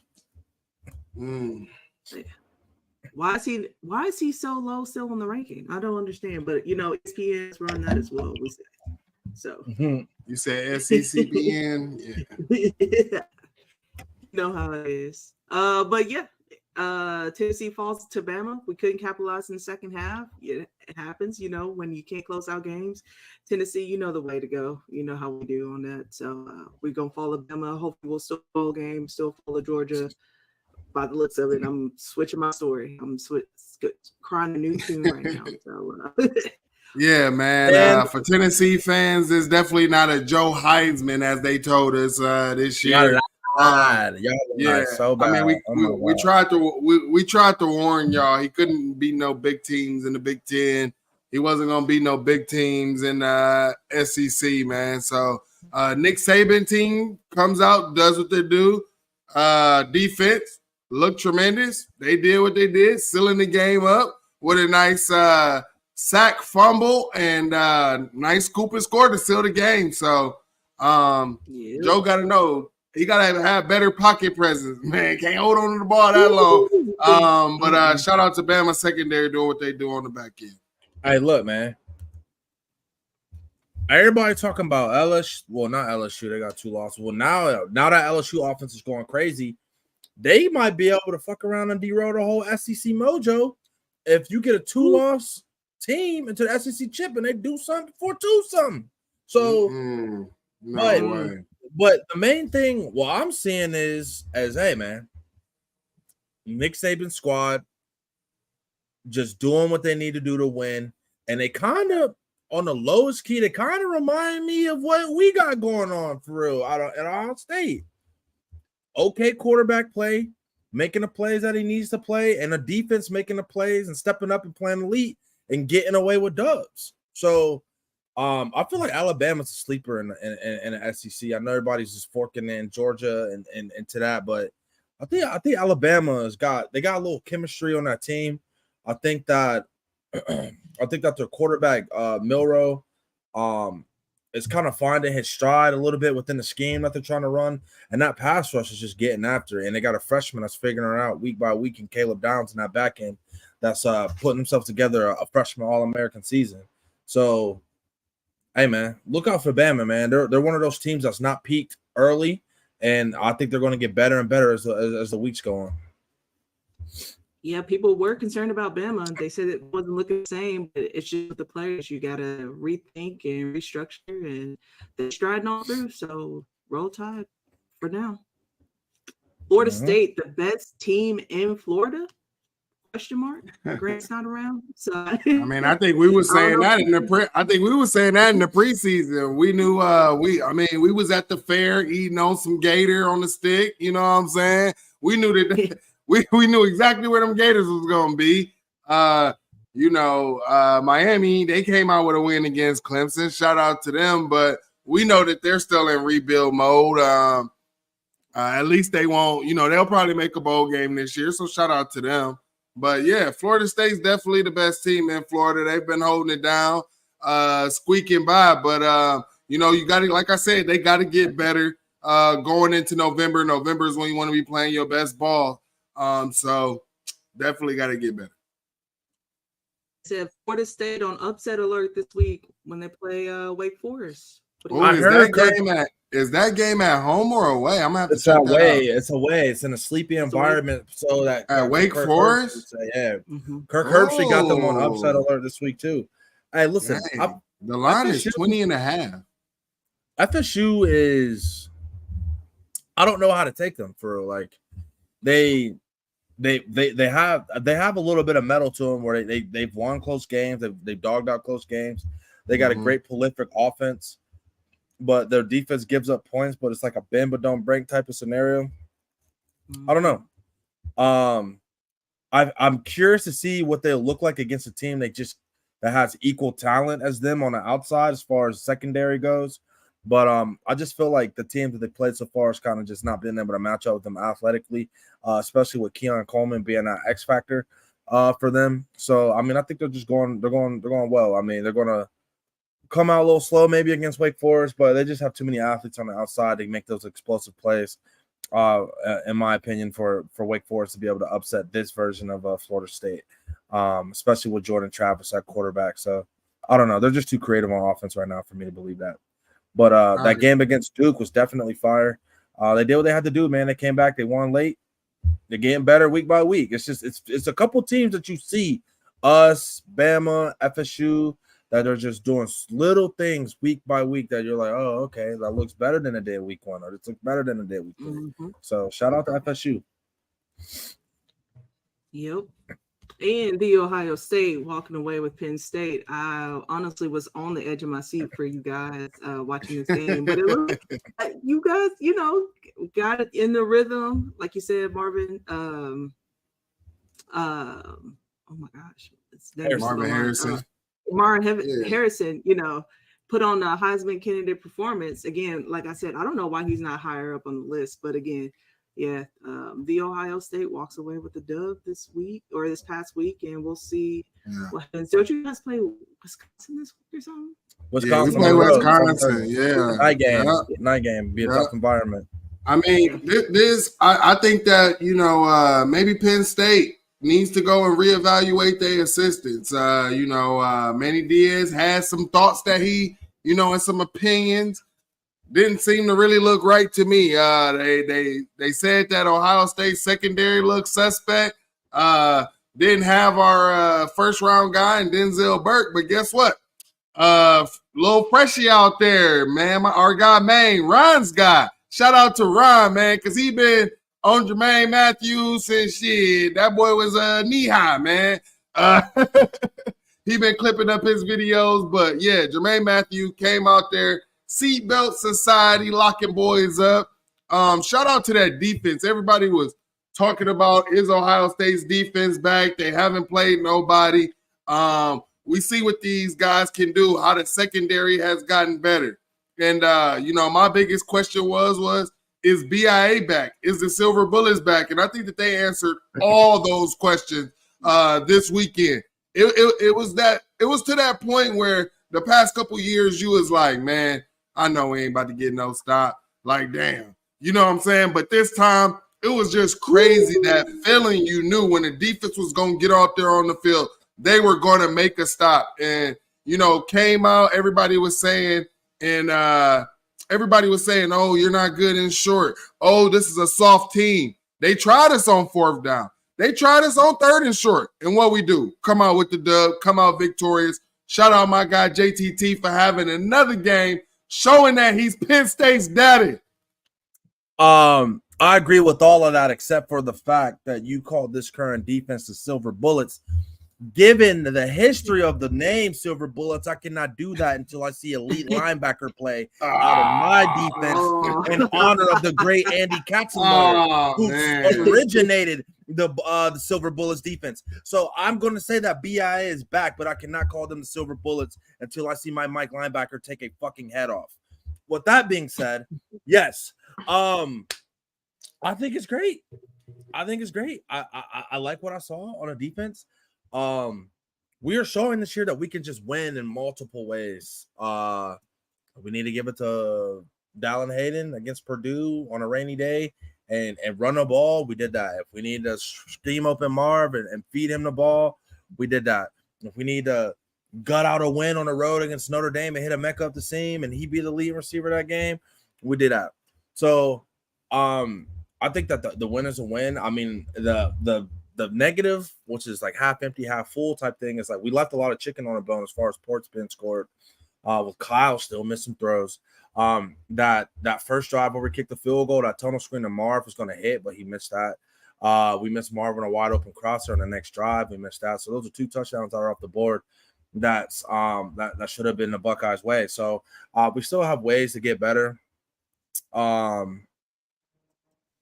Why is he so low still on the ranking? I don't understand. But ESPN's run that as well. We say so. You said SECPN, yeah. You know how it is. But yeah. Tennessee falls to Bama. We couldn't capitalize in the second half. It happens, when you can't close out games. Tennessee, the way to go. You know how we do on that. So we're going to follow Bama. Hopefully we'll still follow game, still follow Georgia. By the looks of it, I'm switching my story. I'm crying a new tune right now. So, yeah, man. For Tennessee fans, it's definitely not a Joe Heisman, as they told us this year. Yeah, so bad. I mean, we tried to warn y'all. He couldn't beat no big teams in the Big Ten. He wasn't gonna beat no big teams in SEC, man. So Nick Saban team comes out, does what they do. Defense looked tremendous. They did what they did, sealing the game up with a nice sack, fumble, and nice scoop and score to seal the game. So Yeah. Joe got to know he got to have better pocket presence, man. Can't hold on to the ball that long. But shout out to Bama secondary doing what they do on the back end. Hey, look, man. Everybody talking about LSU. Well, not LSU. They got 2 losses. Well, now that LSU offense is going crazy, they might be able to fuck around and derail the whole SEC mojo if you get a 2-loss team into the SEC chip and they do something for 2-something. So, but the main thing, what I'm seeing is, hey, man, Nick Saban's squad just doing what they need to do to win, and they kind of, on the lowest key, they kind of remind me of what we got going on for real at Ohio State. Okay quarterback play, making the plays that he needs to play, and a defense making the plays and stepping up and playing elite and getting away with dubs. So I feel like Alabama's a sleeper in the SEC. I know everybody's just forking in Georgia and to that, but I think Alabama they got a little chemistry on that team. I think that their quarterback Milroe is kind of finding his stride a little bit within the scheme that they're trying to run, and that pass rush is just getting after it. And they got a freshman that's figuring it out week by week, and Caleb Downs in that back end that's putting himself together a freshman All-American season. So, hey man, look out for Bama, man. They're one of those teams that's not peaked early, and I think they're going to get better and better as the weeks go on. Yeah, people were concerned about Bama. They said it wasn't looking the same, but it's just with the players. You got to rethink and restructure, and they're striding on through. So roll tide for now. Florida State, the best team in Florida? Question mark. Grant's not around. So I mean, I think we were saying that in the preseason. We knew we was at the fair eating on some gator on the stick. You know what I'm saying? We knew that. We knew exactly where them Gators was going to be. Miami, they came out with a win against Clemson. Shout out to them. But we know that they're still in rebuild mode. At least they won't, they'll probably make a bowl game this year. So shout out to them. But, yeah, Florida State's definitely the best team in Florida. They've been holding it down, squeaking by. But, you got to, like I said, they got to get better going into November. November is when you want to be playing your best ball. So definitely got to get better. Said Florida State on upset alert this week when they play Wake Forest. Is that game at home or away? I'm gonna have to check that out. It's away. It's in a sleepy environment, so that at Wake Forest. Kirk Herbstreit got them on upset alert this week too. Hey, listen, the line is 20.5. FSU is. I don't know how to take them for like they have a little bit of metal to them where they've won close games, they've dogged out close games. They got a great prolific offense, but their defense gives up points, but it's like a bend but don't break type of scenario. I don't know. I'm curious to see what they'll look like against a team that has equal talent as them on the outside as far as secondary goes. But I just feel like the teams that they played so far has kind of just not been able to match up with them athletically, especially with Keon Coleman being that X factor for them. So I mean, I think they're going well. I mean, they're going to come out a little slow maybe against Wake Forest, but they just have too many athletes on the outside to make those explosive plays. In my opinion, for Wake Forest to be able to upset this version of Florida State, especially with Jordan Travis at quarterback. So I don't know. They're just too creative on offense right now for me to believe that. But that game against Duke was definitely fire. They did what they had to do, man. They came back. They won late. They're getting better week by week. It's just it's a couple teams that you see, us, Bama, FSU, that are just doing little things week by week that you're like, oh, okay, that looks better than it did week 1, or it looks better than it did week 3. So shout out to FSU. Yep. And the Ohio State walking away with Penn State. I honestly was on the edge of my seat for you guys watching this game. But it looked like you guys, got it in the rhythm. Like you said, Marvin. Oh, my gosh. Marvin Harrison. Harrison, put on a Heisman candidate performance. Again, like I said, I don't know why he's not higher up on the list. But again, the Ohio State walks away with the dub this past week, and we'll see Yeah. What happens? Don't you guys play Wisconsin this week or something? Wisconsin, we play on the road, Wisconsin. Yeah, night game, yeah. night game. Be a Yeah. tough environment. I mean, I think that maybe Penn State needs to go and reevaluate their assistants. Manny Diaz has some thoughts that he, and some opinions didn't seem to really look right to me. They said that Ohio State secondary looked suspect. Didn't have our first round guy in Denzel Burke, but guess what? Little Freshie out there, man. Our guy Maine, Ron's guy. Shout out to Ron, man, because he been on Jermaine Matthews since shit. That boy was knee high, man. He been clipping up his videos, but yeah, Jermaine Matthews came out there, seatbelt society, locking boys up. Shout out to that defense. Everybody was talking about is Ohio State's defense back. They haven't played nobody. We see what these guys can do, how the secondary has gotten better. And, my biggest question was, is BIA back? Is the Silver Bullets back? And I think that they answered all those questions this weekend. It was to that point where the past couple years you was like, man, I know we ain't about to get no stop. Like, damn. You know what I'm saying? But this time, it was just crazy, that feeling you knew when the defense was going to get out there on the field, they were going to make a stop. And, came out, everybody was saying, oh, you're not good in short. Oh, this is a soft team. They tried us on 4th down. They tried us on 3rd and short. And what we do? Come out with the dub, come out victorious. Shout out my guy JTT for having another game showing that he's Penn State's daddy. I agree with all of that, except for the fact that you called this current defense the Silver Bullets. Given the history of the name Silver Bullets, I cannot do that until I see elite linebacker play out of my defense in honor of the great Andy Katzenberg, who originated the Silver Bullets defense. So I'm going to say that BIA is back, but I cannot call them the Silver Bullets until I see my Mike linebacker take a fucking head off. With that being said, yes, I think it's great. I like what I saw on a defense. We are showing this year that we can just win in multiple ways. We need to give it to Dallin Hayden against Purdue on a rainy day and run the ball. We did that. If we need to scheme open Marv and feed him the ball, we did that. If we need to gut out a win on the road against Notre Dame and hit a Mecca up the seam and he be the lead receiver that game, we did that. So I think that the win is a win. I mean, the negative, which is like half empty, half full type thing, is like we left a lot of chicken on the bone as far as points being scored. With Kyle still missing throws. That first drive where we kicked the field goal, that tunnel screen to Marv was going to hit, but he missed that. We missed Marv on a wide open crosser on the next drive. We missed that. So those are 2 touchdowns that are off the board. That should have been the Buckeyes' way. So we still have ways to get better.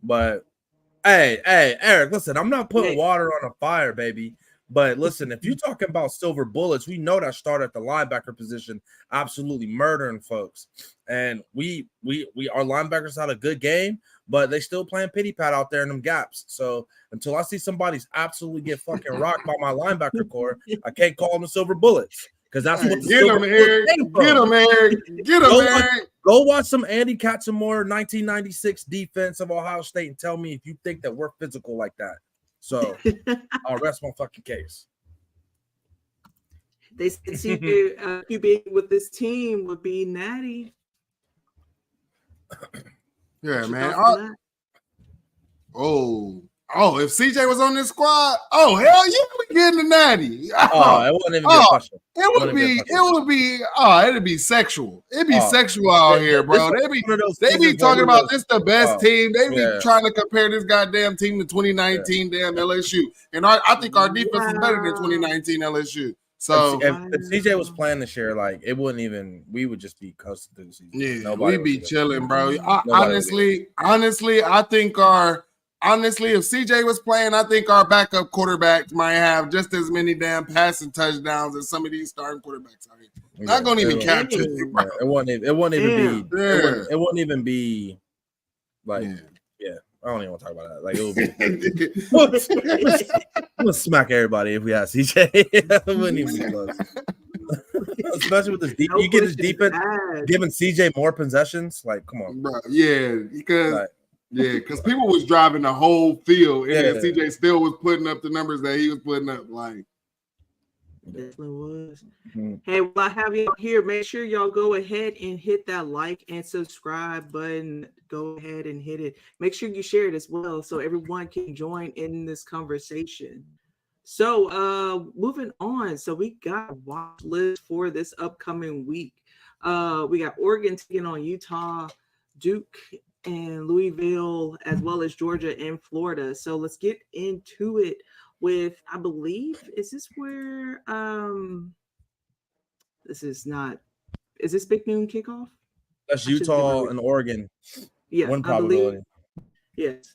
But hey, Eric, listen, I'm not putting water on a fire, baby. But listen, if you're talking about Silver Bullets, we know that start at the linebacker position, absolutely murdering folks. And we our linebackers had a good game, but they still playing pity pat out there in them gaps. So until I see somebody's absolutely get fucking rocked by my linebacker core, I can't call them the Silver Bullets. Because that's what the get him, Eric. Get him, Eric. Get him, Eric. Go watch some Andy Katzenberg 1996 defense of Ohio State and tell me if you think that we're physical like that. So I'll rest my fucking case. They said QB with this team would be Natty. Yeah, man. If CJ was on this squad, hell yeah, we getting the Natty. It wouldn't even be a question. It'd be sexual. It'd be sexual out here, bro. They be talking about this the best team. They be trying to compare this goddamn team to 2019 damn LSU. And I think our defense is better than 2019 LSU. So if CJ was playing this year, like it wouldn't even, we would just be coasting through the season. Yeah, we'd be chilling, bro. Honestly, I think if CJ was playing, I think our backup quarterbacks might have just as many damn passing touchdowns as some of these starting quarterbacks out here. Not gonna even capture it. It wouldn't even be like I don't even want to talk about that. Like, it would be. I'm gonna smack everybody if we have CJ. It wouldn't even be close. Especially with this deep, you get this defense giving CJ more possessions. Like, come on, bro. Yeah, because people was driving the whole field, and then CJ still was putting up the numbers that he was putting up. Like, definitely was. Hey, while I have you here, make sure y'all go ahead and hit that like and subscribe button. Go ahead and hit it. Make sure you share it as well so everyone can join in this conversation. So moving on. So we got a watch list for this upcoming week. We got Oregon taking on Utah, Duke and Louisville, as well as Georgia and Florida. So let's get into it with, I believe, is this where this is not, is this Big Noon kickoff? That's Utah and Oregon. Yeah, one probability. Yes.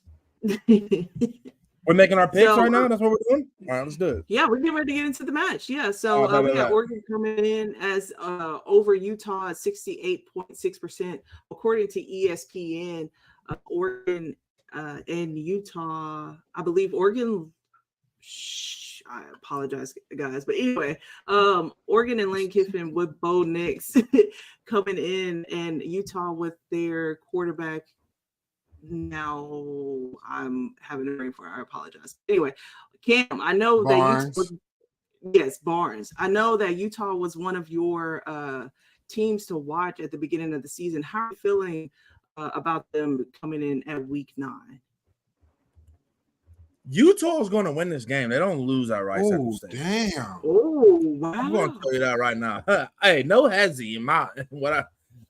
We're making our picks right now. That's what we're doing. All right, let's do it. Yeah, we're getting ready to get into the match. Yeah, so we got Oregon coming in as over Utah at 68.6%, according to ESPN. Oregon and Utah, I believe Oregon. I apologize, guys, but anyway, Oregon and Lane Kiffin with Bo Nix coming in, and Utah with their quarterback. Now I'm having a brain fart. I apologize. Anyway, Cam, I know Barnes. that yes, Barnes. I know that Utah was one of your teams to watch at the beginning of the season. How are you feeling about them coming in at week 9? Utah is going to win this game. They don't lose at Rice Eccles State. Damn. Oh, wow. I'm going to tell you that right now. Hey, no hezzy in my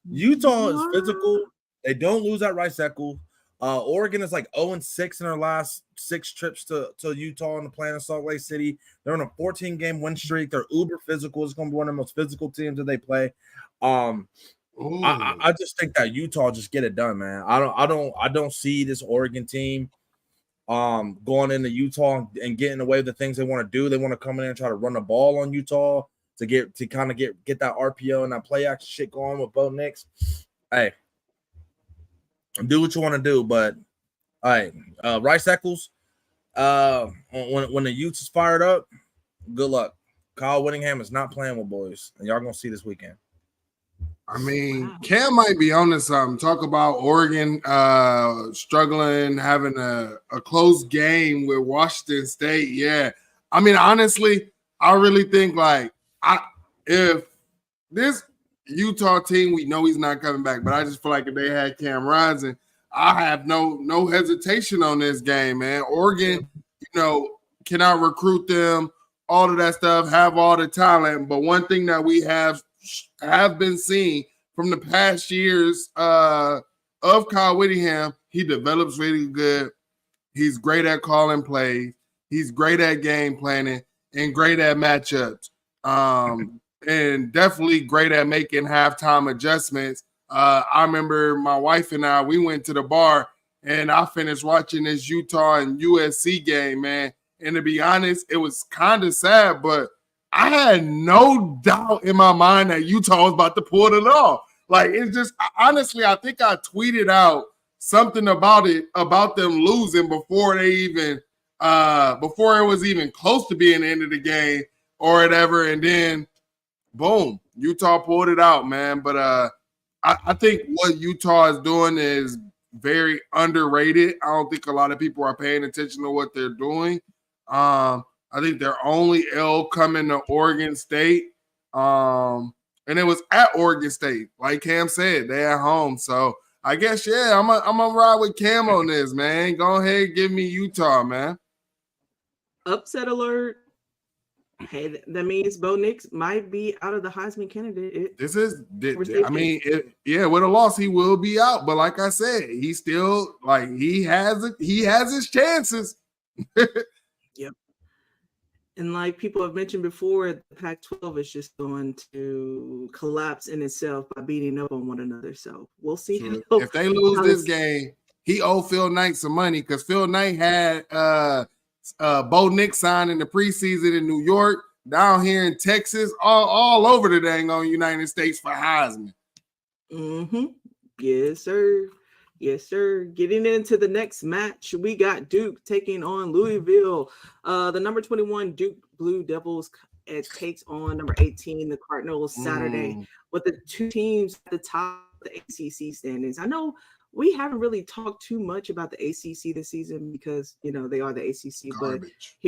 Utah is physical. They don't lose at Rice Eccles. Oregon is like 0-6 in their last 6 trips to Utah on the plan in Salt Lake City. They're on a 14-game win streak. They're uber physical. It's going to be one of the most physical teams that they play. I just think that Utah just get it done, man. I don't see this Oregon team going into Utah and getting away with the things they want to do. They want to come in and try to run the ball on Utah to get that RPO and that play action shit going with Bo Nix. Hey, do what you want to do, but all right, Rice Eccles, when the Utes is fired up, good luck. Kyle Whittingham is not playing with boys, and y'all gonna see this weekend. I mean, Cam might be on to something. Talk about Oregon struggling, having a close game with Washington State. Yeah. I mean, honestly, I really think if this Utah team, we know he's not coming back, but I just feel like if they had Cam Rising, I have no hesitation on this game, man. Oregon, cannot recruit them, all of that stuff, have all the talent. But one thing that we have been seeing from the past years of Kyle Whittingham, he develops really good. He's great at calling plays. He's great at game planning and great at matchups. And definitely great at making halftime adjustments. I remember my wife and I, we went to the bar and I finished watching this Utah and USC game, man. And to be honest, it was kind of sad, but I had no doubt in my mind that Utah was about to pull it off. Like, it's just, honestly, I think I tweeted out something about them losing before it was even close to being the end of the game or whatever. And then, boom, Utah pulled it out, man. But I think what Utah is doing is very underrated. I don't think a lot of people are paying attention to what they're doing. I think their only L coming to Oregon State. And it was at Oregon State. Like Cam said, they at home. So I guess, yeah, I'm gonna ride with Cam on this, man. Go ahead and give me Utah, man. Upset alert. Hey, that means Bo Nix might be out of the Heisman candidate. With a loss, he will be out. But like I said, he still, he has his chances. Yep. And like people have mentioned before, the Pac-12 is just going to collapse in itself by beating up on one another. So we'll see. If they lose this game, he owed Phil Knight some money because Phil Knight had Bo Nix signed in the preseason in New York, down here in Texas, all over the dang on United States for Heisman. Mm-hmm. Yes, sir. Yes, sir. Getting into the next match, we got Duke taking on Louisville. The number 21 Duke Blue Devils it takes on number 18, the Cardinals, Saturday, with the two teams at the top of the ACC standings. I know we haven't really talked too much about the ACC this season because, they are the ACC, Garbage.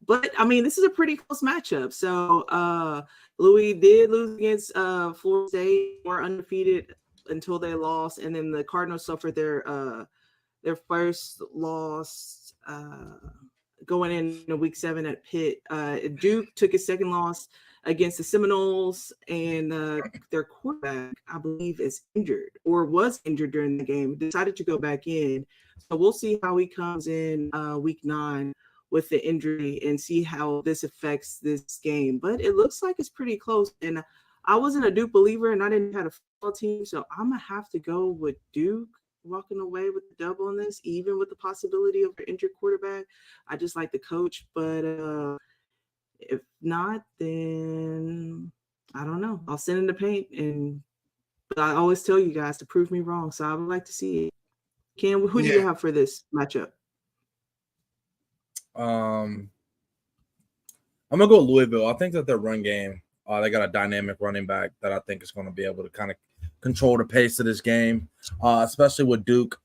but I mean, this is a pretty close matchup. So Louis did lose against Florida State, were undefeated until they lost, and then the Cardinals suffered their first loss going in week 7 at Pitt. Duke took his second loss against the Seminoles, and their quarterback, I believe, is injured or was injured during the game, decided to go back in. So we'll see how he comes in week 9 with the injury and see how this affects this game. But it looks like it's pretty close. And I wasn't a Duke believer, and I didn't have a football team, so I'm going to have to go with Duke walking away with the dub on this, even with the possibility of an injured quarterback. I just like the coach, but if not, then I don't know. I'll send in the paint, but I always tell you guys to prove me wrong, so I would like to see it. Ken, who do you have for this matchup? I'm going to go with Louisville. I think that their run game, they got a dynamic running back that I think is going to be able to kind of control the pace of this game, especially with Duke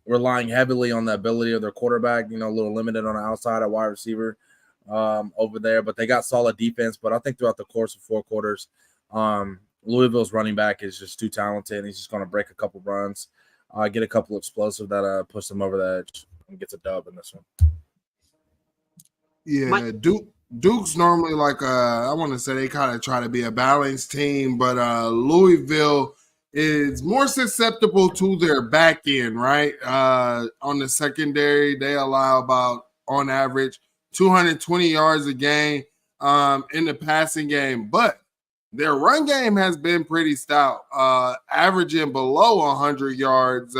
relying heavily on the ability of their quarterback, a little limited on the outside at wide receiver over there. But they got solid defense. But I think throughout the course of 4 quarters, Louisville's running back is just too talented. He's just going to break a couple runs, get a couple explosive that push them over the edge and gets a dub in this one. Yeah, Duke's normally like I want to say they kind of try to be a balanced team, but Louisville is more susceptible to their back end, right? On the secondary, they allow about, on average, 220 yards a game in the passing game, but their run game has been pretty stout, averaging below 100 yards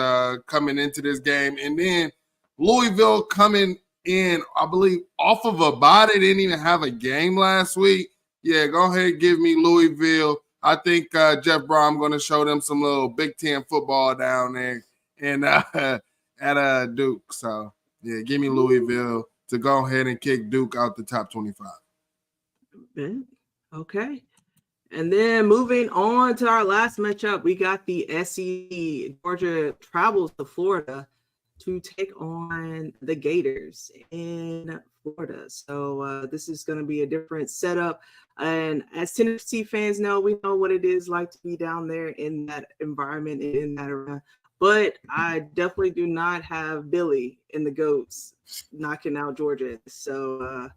coming into this game, and then Louisville coming in, I believe, off of a bye. They didn't even have a game last week. Yeah, go ahead and give me Louisville. I think Jeff Brown, I'm going to show them some little Big Ten football down there and at Duke. So, yeah, give me Louisville to go ahead and kick Duke out the top 25. Okay. And then moving on to our last matchup, we got the SEC. Georgia travels to Florida to take on the Gators in Florida. So this is going to be a different setup. And as Tennessee fans know, we know what it is like to be down there in that environment, in that arena. But I definitely do not have Billy and the Goats knocking out Georgia. So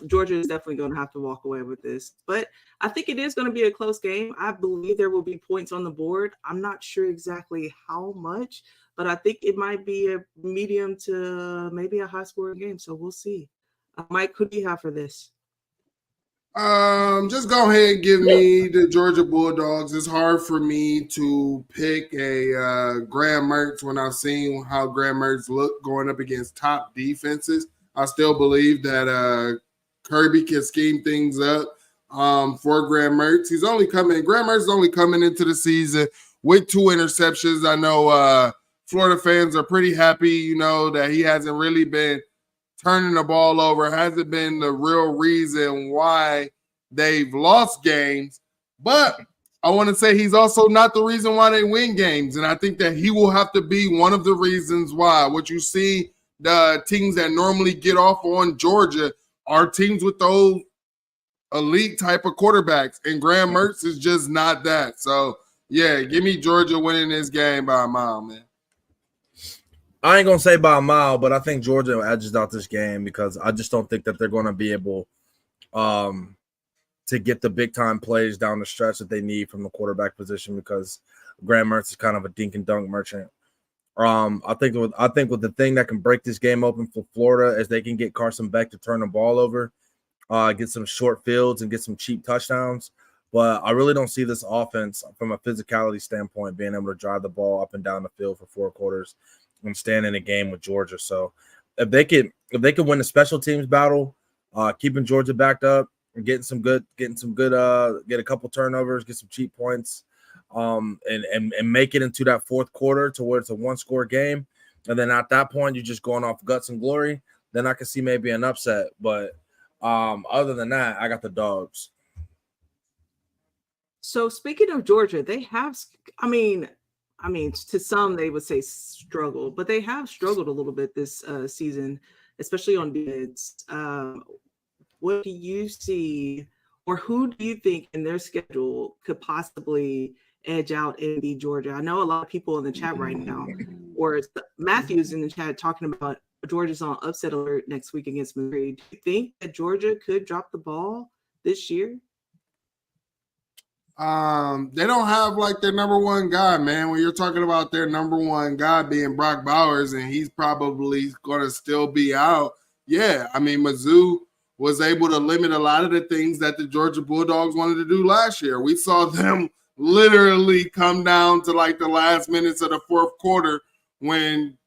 Georgia is definitely going to have to walk away with this. But I think it is going to be a close game. I believe there will be points on the board. I'm not sure exactly how much, but I think it might be a medium to maybe a high-scoring game. So we'll see. Mike, who do you have for this? Just go ahead and give me the Georgia Bulldogs. It's hard for me to pick a Graham Mertz when I've seen how Graham Mertz looked going up against top defenses. I still believe that Kirby can scheme things up for Graham Mertz. Graham Mertz is only coming into the season with 2 interceptions. I know Florida fans are pretty happy, that he hasn't really been turning the ball over, hasn't been the real reason why they've lost games. But I want to say he's also not the reason why they win games. And I think that he will have to be one of the reasons why. What you see, the teams that normally get off on Georgia are teams with those elite type of quarterbacks. And Graham Mertz is just not that. So, yeah, give me Georgia winning this game by a mile, man. I ain't going to say by a mile, but I think Georgia edges out this game because I just don't think that they're going to be able to get the big-time plays down the stretch that they need from the quarterback position because Graham Mertz is kind of a dink-and-dunk merchant. I think with the thing that can break this game open for Florida is they can get Carson Beck to turn the ball over, get some short fields, and get some cheap touchdowns. But I really don't see this offense from a physicality standpoint being able to drive the ball up and down the field for 4 quarters and stand in a game with Georgia. So if they could win the special teams battle, keeping Georgia backed up and get a couple turnovers, get some cheap points, and make it into that fourth quarter to where it's a one-score game, and then at that point you're just going off guts and glory, then I can see maybe an upset. But other than that, I got the dogs. So speaking of Georgia, they have, I mean, to some they would say struggle, but they have struggled a little bit this season, especially on defense. What do you see, or who do you think in their schedule could possibly edge out and beat Georgia? I know a lot of people in the chat right now, or Matthew's in the chat talking about Georgia's on upset alert next week against Missouri. Do you think that Georgia could drop the ball this year? They don't have like their number one guy, man. When you're talking about their number one guy being Brock Bowers, and he's probably going to still be out. Yeah, I mean, Mizzou was able to limit a lot of the things that the Georgia Bulldogs wanted to do last year. We saw them literally come down to like the last minutes of the fourth quarter when,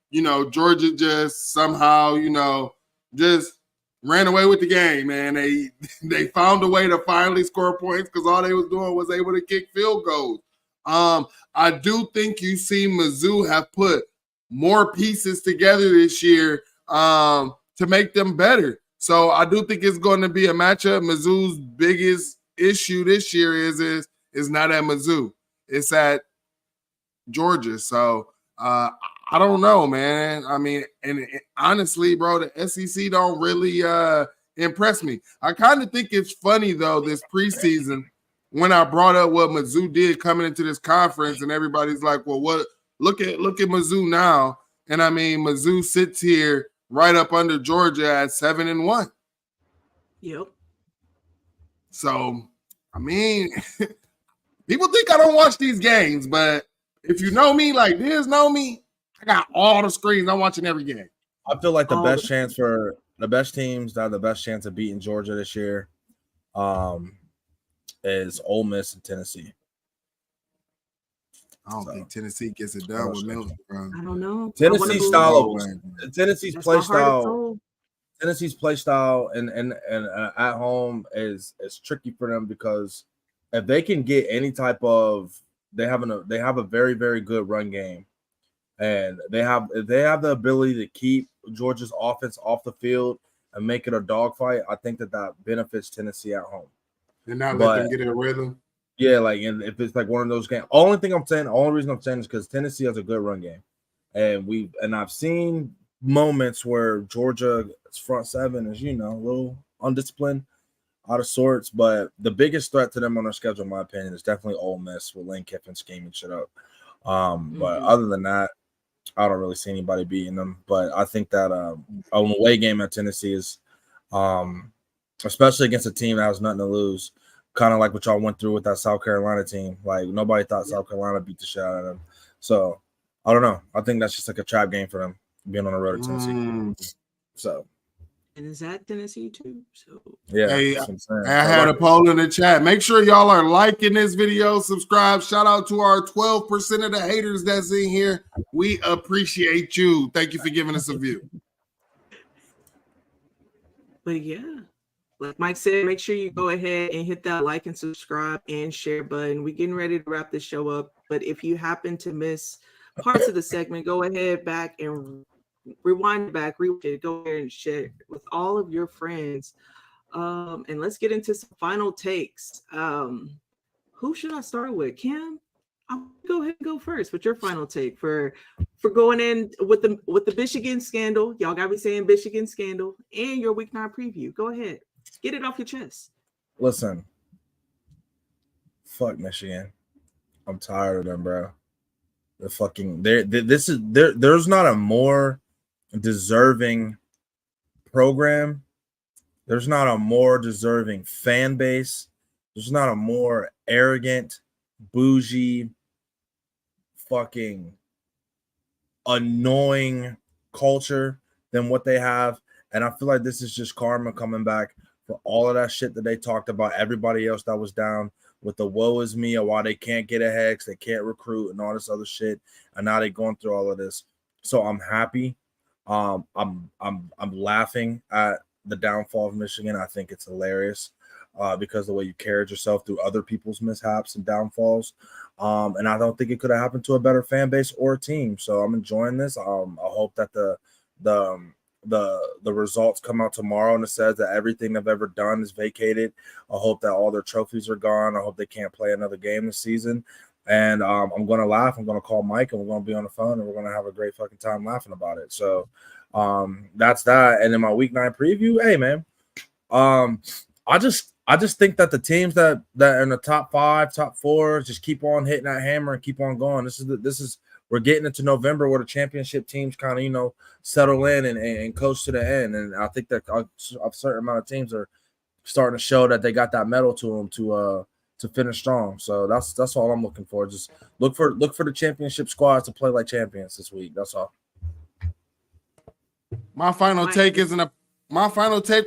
Georgia just somehow, just ran away with the game, man. They found a way to finally score points because all they was doing was able to kick field goals. I do think you see Mizzou have put more pieces together this year to make them better. So I do think it's going to be a matchup. Mizzou's biggest issue this year is not at Mizzou. It's at Georgia. So I don't know, man. I mean, and honestly, bro, the SEC don't really impress me. I kind of think it's funny, though, this preseason when I brought up what Mizzou did coming into this conference, and everybody's like, well, what? Look at Mizzou now. And, I mean, Mizzou sits here right up under Georgia at 7-1. Yep. So, I mean, people think I don't watch these games, but if you know me like this, know me, I got all the screens. I'm watching every game. I feel like the best chance for the best teams that have the best chance of beating Georgia this year is Ole Miss and Tennessee. I don't think Tennessee gets it done with Milton, bro. I don't know. Tennessee's play style and at home is tricky for them because if they can get any type of they have a very, very good run game. And they have the ability to keep Georgia's offense off the field and make it a dogfight. I think that benefits Tennessee at home. And not let them get in a rhythm. Yeah, like, and if it's like one of those games, only reason I'm saying is because Tennessee has a good run game, and I've seen moments where Georgia's front seven is a little undisciplined, out of sorts. But the biggest threat to them on their schedule, in my opinion, is definitely Ole Miss with Lane Kiffin scheming shit up. But other than that, I don't really see anybody beating them. But I think that an away game at Tennessee is, especially against a team that has nothing to lose, kind of like what y'all went through with that South Carolina team. Like, nobody thought South Carolina beat the shit out of them. So, I don't know. I think that's just like a trap game for them, being on the road to Tennessee. So. And is that Tennessee too? So yeah, hey, I had a poll in the chat. Make sure y'all are liking this video, subscribe. Shout out to our 12% of the haters that's in here. We appreciate you. Thank you for giving us a view. But yeah, like Mike said, make sure you go ahead and hit that like and subscribe and share button. We're getting ready to wrap the show up. But if you happen to miss parts of the segment, go ahead back and rewind back, rewatch it, go ahead and share it with all of your friends. And let's get into some final takes. Who should I start with? Kim, I'll go ahead and go first with your final take for going in with the Michigan scandal. Y'all got me saying Michigan scandal and your week 9 preview. Go ahead, get it off your chest. Listen, fuck Michigan. I'm tired of them, bro. There's not a more deserving program. There's not a more deserving fan base. There's not a more arrogant, bougie, fucking annoying culture than what they have. And I feel like this is just karma coming back for all of that shit that they talked about. Everybody else that was down with the woe is me or why they can't get ahead because they can't recruit and all this other shit. And now they're going through all of this. So I'm happy. I'm laughing at the downfall of Michigan. I think it's hilarious. because of the way you carried yourself through other people's mishaps and downfalls. And I don't think it could have happened to a better fan base or a team. So I'm enjoying this. I hope that the results come out tomorrow and it says that everything they've ever done is vacated. I hope that all their trophies are gone. I hope they can't play another game this season. And I'm going to laugh. I'm going to call Mike and we're going to be on the phone and we're going to have a great fucking time laughing about it. So that's that. And in my week 9 preview, hey man, I just think that the teams that are in the top 5, top 4 just keep on hitting that hammer and keep on going. This is we're getting into November where the championship teams kind of settle in and coast to the end. And I think that a certain amount of teams are starting to show that they got that metal to them to finish strong. So that's all I'm looking for. Just look for the championship squads to play like champions this week. That's all. My final take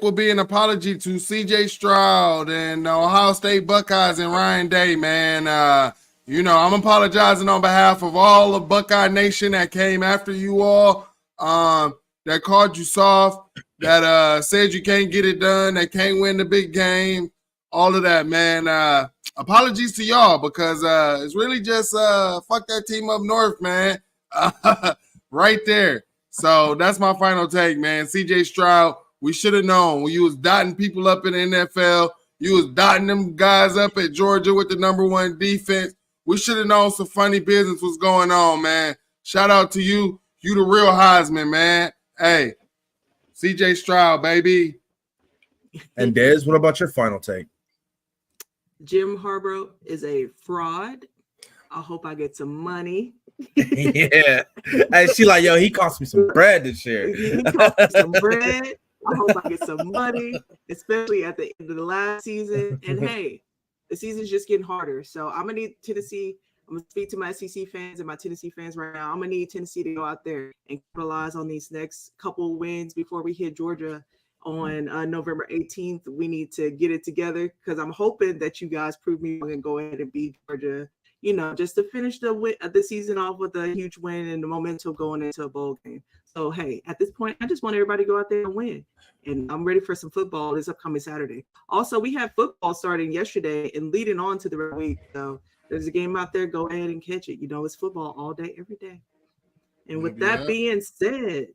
will be an apology to CJ Stroud and the Ohio State Buckeyes and Ryan Day, man. I'm apologizing on behalf of all of Buckeye Nation that came after you all, that called you soft, that said you can't get it done, that can't win the big game, all of that, man. Apologies to y'all because it's really just fuck that team up north, man. Right there. So that's my final take, man. CJ Stroud, we should have known when you was dotting people up in the NFL, you was dotting them guys up at Georgia with the #1 defense. We should have known some funny business was going on, man. Shout out to you. You the real Heisman, man. Hey, CJ Stroud, baby. And Dez, what about your final take? Jim Harbaugh is a fraud. I hope I get some money. Yeah. Hey, she like, yo, he cost me some bread this year. He cost me some bread. I hope I get some money, especially at the end of the last season. And hey, the season's just getting harder. So I'm going to need Tennessee. I'm going to speak to my SEC fans and my Tennessee fans right now. I'm going to need Tennessee to go out there and capitalize on these next couple wins before we hit Georgia on November 18th. We need to get it together because I'm hoping that you guys prove me wrong and go ahead and beat Georgia, just to finish the season off with a huge win and the momentum going into a bowl game. So, hey, at this point, I just want everybody to go out there and win. And I'm ready for some football this upcoming Saturday. Also, we have football starting yesterday and leading on to the week. So there's a game out there. Go ahead and catch it. It's football all day, every day. And with that being said,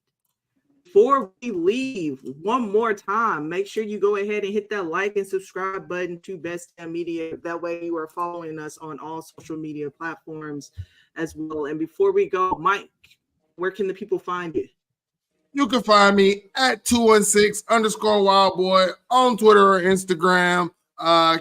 before we leave, one more time, make sure you go ahead and hit that like and subscribe button to Best Damn Media. That way you are following us on all social media platforms as well. And before we go, Mike, where can the people find you? You can find me at 216_wildboy on Twitter or Instagram.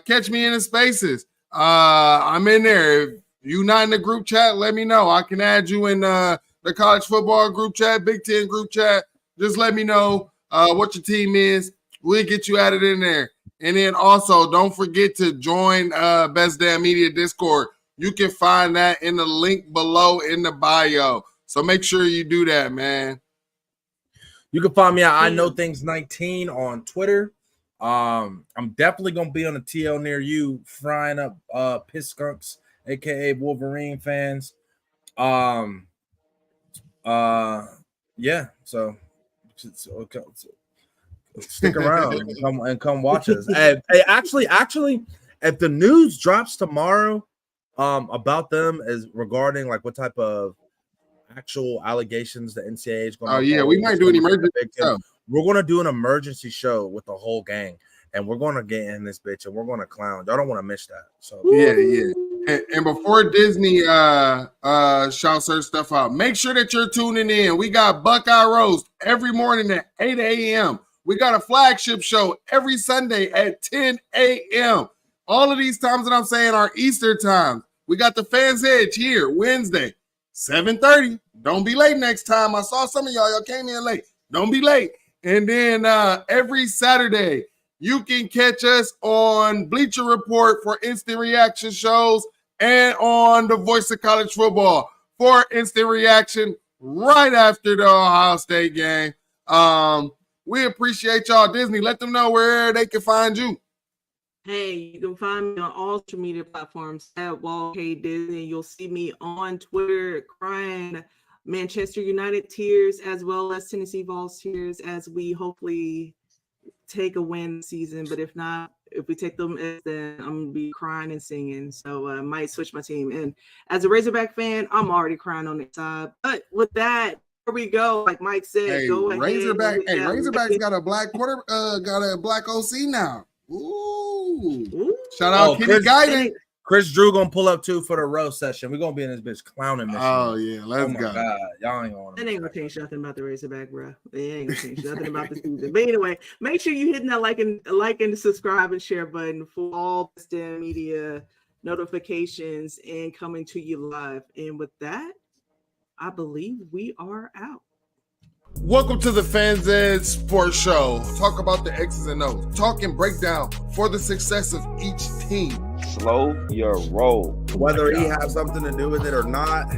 Catch me in the spaces. I'm in there. If you're not in the group chat, let me know. I can add you in the college football group chat, Big Ten group chat. Just let me know what your team is. We'll get you added in there. And then also, don't forget to join Best Damn Media Discord. You can find that in the link below in the bio. So make sure you do that, man. You can find me at I Know Things 19 on Twitter. I'm definitely gonna be on a TL near you, frying up piss skunks, aka Wolverine fans. Yeah. So stick around and come watch us. Hey, actually, if the news drops tomorrow, about them as regarding like what type of actual allegations the NCAA is going to. We might do an emergency show. We're going to do an emergency show with the whole gang, and we're going to get in this bitch, and we're going to clown. Y'all don't want to miss that. So yeah. And before Disney shouts her stuff out, make sure that you're tuning in. We got Buckeye Roast every morning at 8 a.m. We got a flagship show every Sunday at 10 a.m. All of these times that I'm saying are Easter times. We got the Fans Edge here Wednesday, 7:30. Don't be late next time. I saw some of y'all came in late. Don't be late. And then every Saturday, you can catch us on Bleacher Report for instant reaction shows and on the Voice of College Football for instant reaction right after the Ohio State game. We appreciate y'all. Disney, let them know where they can find you. Hey, you can find me on all social media platforms at Walt K Disney. You'll see me on Twitter crying Manchester United tears as well as Tennessee Vols tears as we hopefully take a win this season. But if not, If we take them, then I'm gonna be crying and singing. So I might switch my team. And as a Razorback fan, I'm already crying on the side. But with that, here we go. Like Mike said, Hey, go ahead. Razorbacks got a black OC now. Ooh. Shout out Kenny Guiding. Chris Drew gonna pull up too for the roast session. We're gonna be in this bitch clowning mission. Oh yeah, let's go. God, y'all ain't gonna. That ain't gonna change nothing about the Razorback, bro. It ain't gonna change nothing about the season. But anyway, make sure you hitting that like and subscribe and share button for all STEM media notifications and coming to you live. And with that, I believe we are out. Welcome to the Fans Ed Sports Show. Talk about the X's and O's. Talk and break down for the success of each team. Slow your roll. Whether he has something to do with it or not,